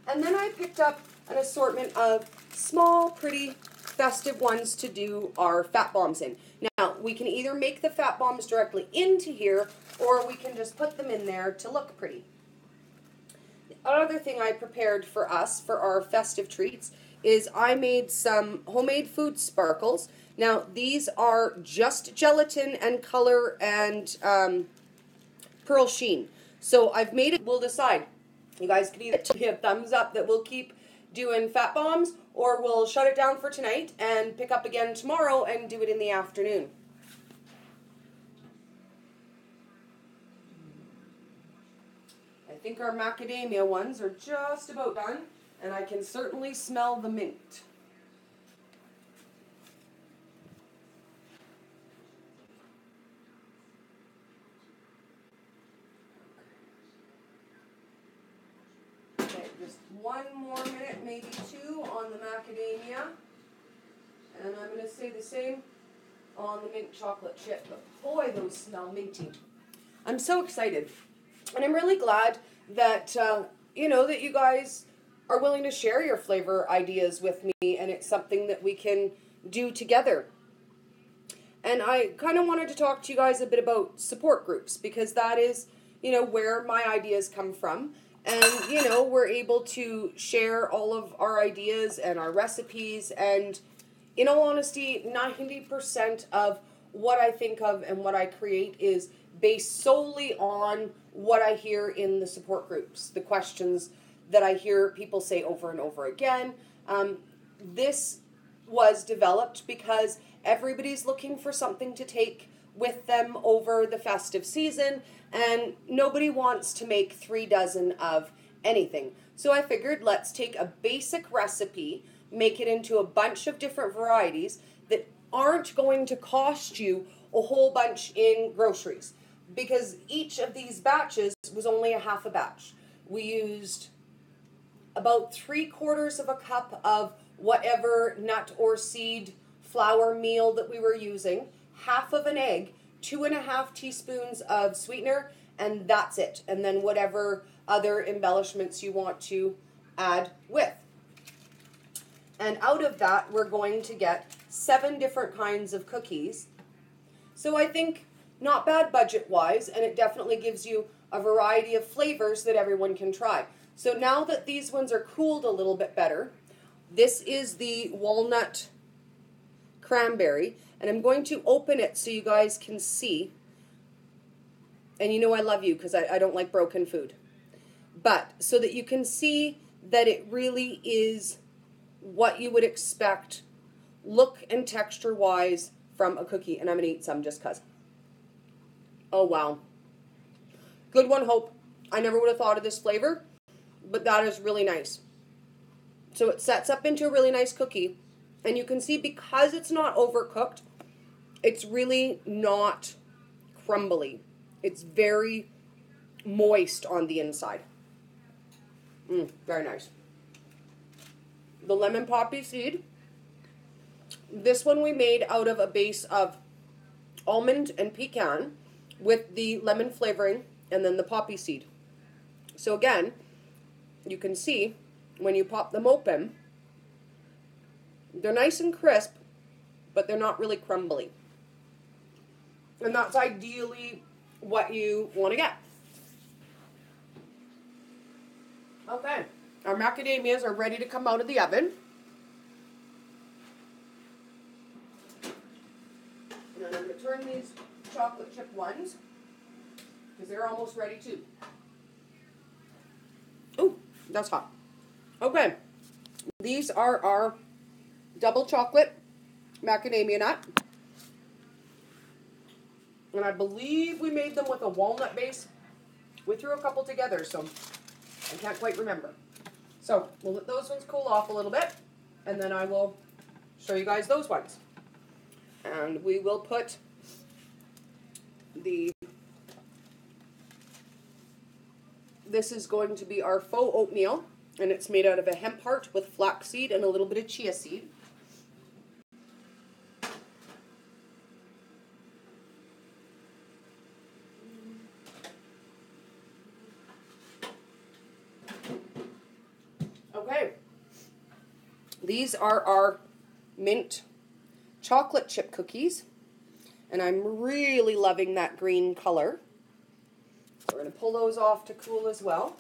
S1: And then I picked up an assortment of small, pretty, festive ones to do our fat bombs in. Now, we can either make the fat bombs directly into here, or we can just put them in there to look pretty. The other thing I prepared for us, for our festive treats, is I made some homemade food sparkles. Now, these are just gelatin and color and pearl sheen. So I've made it, we'll decide. You guys can either give me a thumbs up that we'll keep doing fat bombs, or we'll shut it down for tonight and pick up again tomorrow and do it in the afternoon. I think our macadamia ones are just about done, and I can certainly smell the mint. Okay, just one more minute, maybe two, on the macadamia. And I'm going to say the same on the mint chocolate chip. But boy, those smell minty. I'm so excited. And I'm really glad that, that you guys are willing to share your flavor ideas with me, and it's something that we can do together. And I kind of wanted to talk to you guys a bit about support groups, because that is, where my ideas come from. And, we're able to share all of our ideas and our recipes. And in all honesty, 90% of what I think of and what I create is based solely on what I hear in the support groups, the questions that I hear people say over and over again. This was developed because everybody's looking for something to take with them over the festive season, and nobody wants to make 3 dozen of anything. So I figured, let's take a basic recipe, make it into a bunch of different varieties that aren't going to cost you a whole bunch in groceries, because each of these batches was only a half a batch. We used about 3/4 of a cup of whatever nut or seed flour meal that we were using, half of an egg, 2.5 teaspoons of sweetener, and that's it. And then whatever other embellishments you want to add with. And out of that, we're going to get 7 different kinds of cookies. So I think not bad budget-wise, and it definitely gives you a variety of flavors that everyone can try. So now that these ones are cooled a little bit better, this is the walnut cranberry, and I'm going to open it so you guys can see. And I love you because I don't like broken food. But so that you can see that it really is what you would expect look and texture wise from a cookie. And I'm going to eat some just because. Oh, wow. Good one, Hope. I never would have thought of this flavor, but that is really nice. So it sets up into a really nice cookie. And you can see, because it's not overcooked, it's really not crumbly. It's very moist on the inside. Very nice. The lemon poppy seed. This one we made out of a base of almond and pecan with the lemon flavoring and then the poppy seed. So again, you can see when you pop them open, they're nice and crisp, but they're not really crumbly. And that's ideally what you want to get. Okay, our macadamias are ready to come out of the oven. And then I'm going to turn these chocolate chip ones, because they're almost ready too. Ooh, that's hot. Okay, these are our double chocolate macadamia nut. And I believe we made them with a walnut base. We threw a couple together, so I can't quite remember. So we'll let those ones cool off a little bit, and then I will show you guys those ones. And we will put this is going to be our faux oatmeal, and it's made out of a hemp heart with flaxseed and a little bit of chia seed. Okay, these are our mint chocolate chip cookies, and I'm really loving that green color. So we're going to pull those off to cool as well.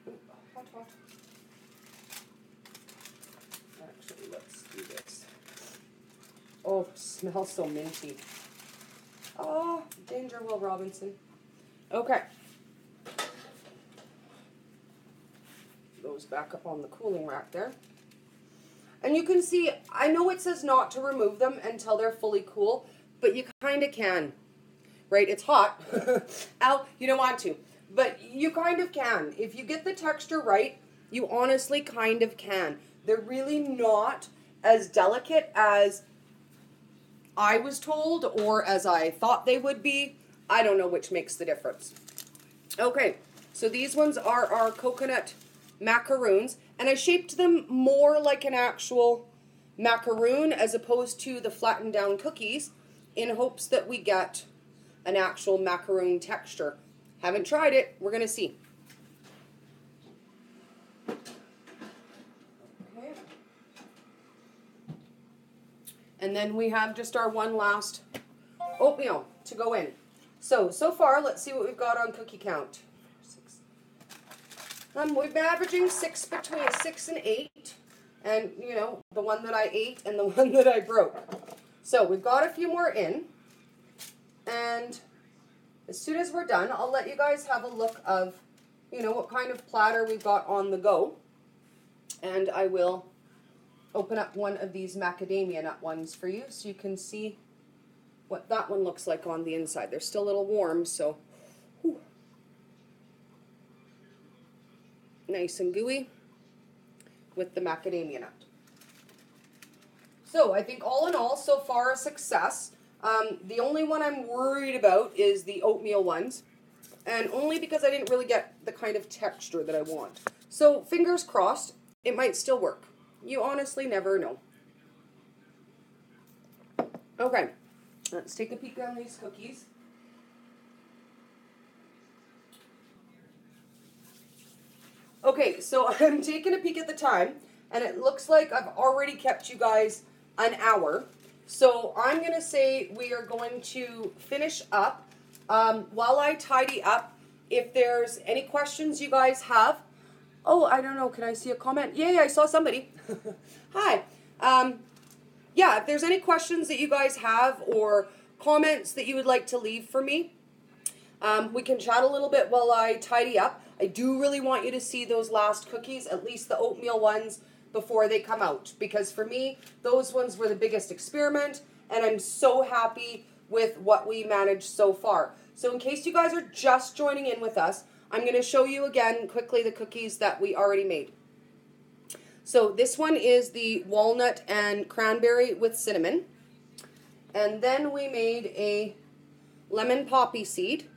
S1: Ooh, hot, hot. Actually, let's do this. Oh, it smells so minty. Oh, danger, Will Robinson. Okay. Those back up on the cooling rack there. And you can see, I know it says not to remove them until they're fully cool, but you kind of can, right? It's hot. Ow, you don't want to, but you kind of can. If you get the texture right, you honestly kind of can. They're really not as delicate as I was told or as I thought they would be. I don't know which makes the difference. Okay, so these ones are our coconut macaroons, and I shaped them more like an actual macaroon as opposed to the flattened down cookies in hopes that we get an actual macaroon texture. Haven't tried it. We're going to see. And then we have just our one last oatmeal to go in. So far, let's see what we've got on cookie count. We've been averaging between 6 and 8. And, you know, the one that I ate and the one that I broke. So we've got a few more in. And as soon as we're done, I'll let you guys have a look of, you know, what kind of platter we've got on the go. And I will open up one of these macadamia nut ones for you so you can see what that one looks like on the inside. They're still a little warm, so whew. Nice and gooey with the macadamia nut. So I think all in all, so far a success. The only one I'm worried about is the oatmeal ones, and only because I didn't really get the kind of texture that I want. So fingers crossed, it might still work. You honestly never know. Okay, let's take a peek on these cookies. Okay, so I'm taking a peek at the time, and it looks like I've already kept you guys an hour. So I'm going to say we are going to finish up. While I tidy up, if there's any questions you guys have. Oh, I don't know. Can I see a comment? Yeah, I saw somebody. Hi. Yeah, if there's any questions that you guys have or comments that you would like to leave for me, we can chat a little bit while I tidy up. I do really want you to see those last cookies, at least the oatmeal ones, before they come out. Because for me, those ones were the biggest experiment, and I'm so happy with what we managed so far. So in case you guys are just joining in with us, I'm going to show you again quickly the cookies that we already made. So this one is the walnut and cranberry with cinnamon. And then we made a lemon poppy seed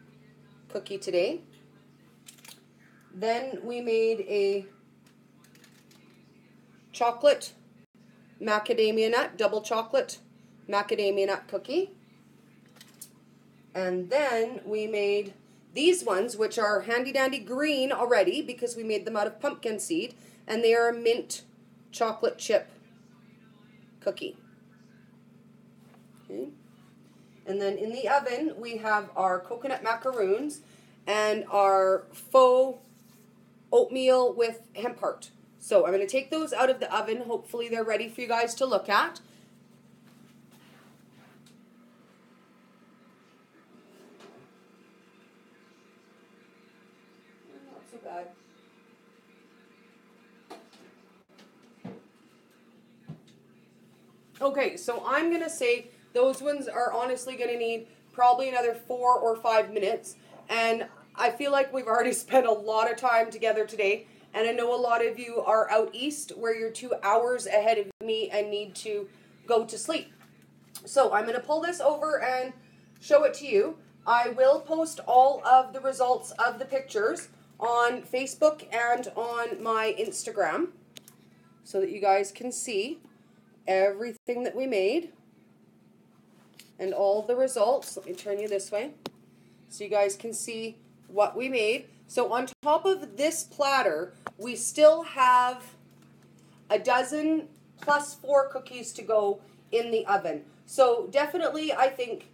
S1: cookie today. Then we made a chocolate macadamia nut, double chocolate macadamia nut cookie. And then we made these ones, which are handy dandy green already because we made them out of pumpkin seed, and they are a mint chocolate chip cookie. Okay. And then in the oven, we have our coconut macaroons and our faux oatmeal with hemp heart. So I'm going to take those out of the oven. Hopefully they're ready for you guys to look at. Not so bad. Okay, so I'm going to say those ones are honestly going to need probably another 4 or 5 minutes. And I feel like we've already spent a lot of time together today. And I know a lot of you are out east where you're 2 hours ahead of me and need to go to sleep. So I'm going to pull this over and show it to you. I will post all of the results of the pictures on Facebook and on my Instagram so that you guys can see everything that we made and all the results. Let me turn you this way so you guys can see what we made. So on top of this platter, we still have a dozen plus 4 cookies to go in the oven. So definitely I think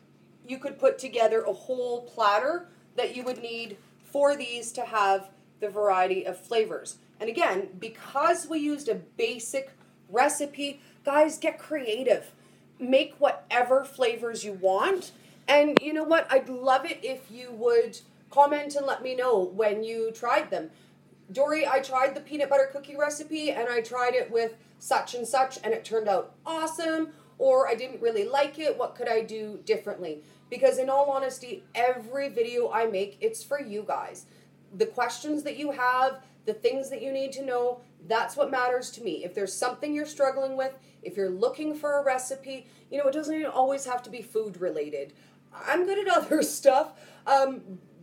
S1: you could put together a whole platter that you would need for these to have the variety of flavors. And again, because we used a basic recipe, guys, get creative. Make whatever flavors you want. And you know what? I'd love it if you would comment and let me know when you tried them. Dori, I tried the peanut butter cookie recipe and I tried it with such and such and it turned out awesome, or I didn't really like it. What could I do differently? Because in all honesty, every video I make, it's for you guys. The questions that you have, the things that you need to know, that's what matters to me. If there's something you're struggling with, if you're looking for a recipe, you know, it doesn't even always have to be food related. I'm good at other stuff.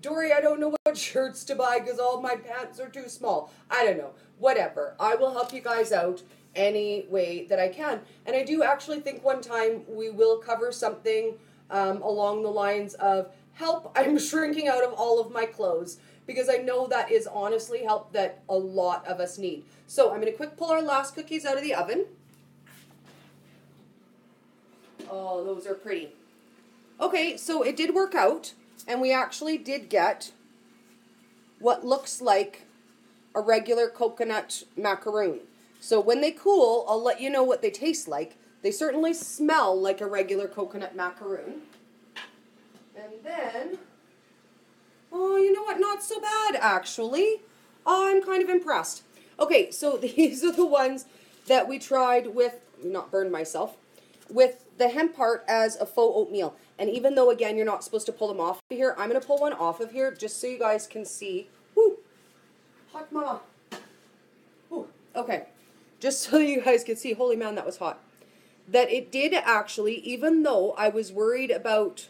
S1: Dori, I don't know what shirts to buy because all of my pants are too small. I don't know. Whatever. I will help you guys out any way that I can. And I do actually think one time we will cover something along the lines of, help, I'm shrinking out of all of my clothes. Because I know that is honestly help that a lot of us need. So I'm going to quick pull our last cookies out of the oven. Oh, those are pretty. Okay, so it did work out, and we actually did get what looks like a regular coconut macaroon. So when they cool, I'll let you know what they taste like. They certainly smell like a regular coconut macaroon. And then, oh, you know what? Not so bad, actually. I'm kind of impressed. Okay, so these are the ones that we tried with, not burned myself, with the hemp part as a faux oatmeal. And even though, again, you're not supposed to pull them off of here, I'm going to pull one off of here just so you guys can see. Woo! Hot mama. Woo. Okay. Just so you guys can see, holy man, that was hot. That it did actually, even though I was worried about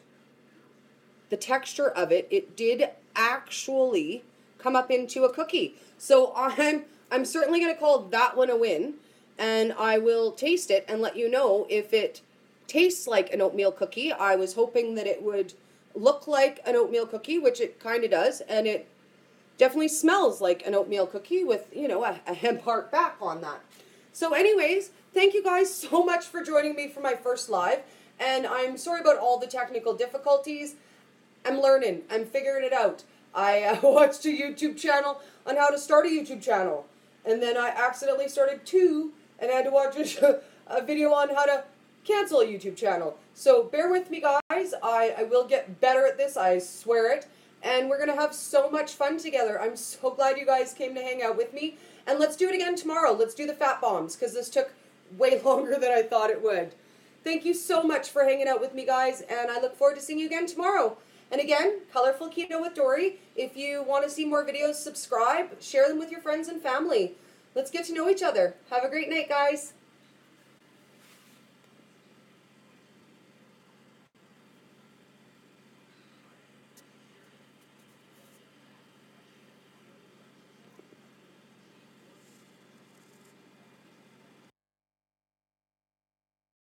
S1: the texture of it, it did actually come up into a cookie. So I'm certainly going to call that one a win, and I will taste it and let you know if it tastes like an oatmeal cookie. I was hoping that it would look like an oatmeal cookie, which it kind of does, and it definitely smells like an oatmeal cookie with, you know, a hemp heart back on that. So anyways, thank you guys so much for joining me for my first live, and I'm sorry about all the technical difficulties. I'm learning. I'm figuring it out. I watched a YouTube channel on how to start a YouTube channel, and then I accidentally started two, and I had to watch a video on how to cancel a YouTube channel. So bear with me, guys. I will get better at this, I swear it, and we're going to have so much fun together. I'm so glad you guys came to hang out with me, and let's do it again tomorrow. Let's do the fat bombs, because this took way longer than I thought it would. Thank you so much for hanging out with me, guys, and I look forward to seeing you again tomorrow. And again, Colourful Keto with Dori. If you want to see more videos, subscribe, share them with your friends and family. Let's get to know each other. Have a great night, guys.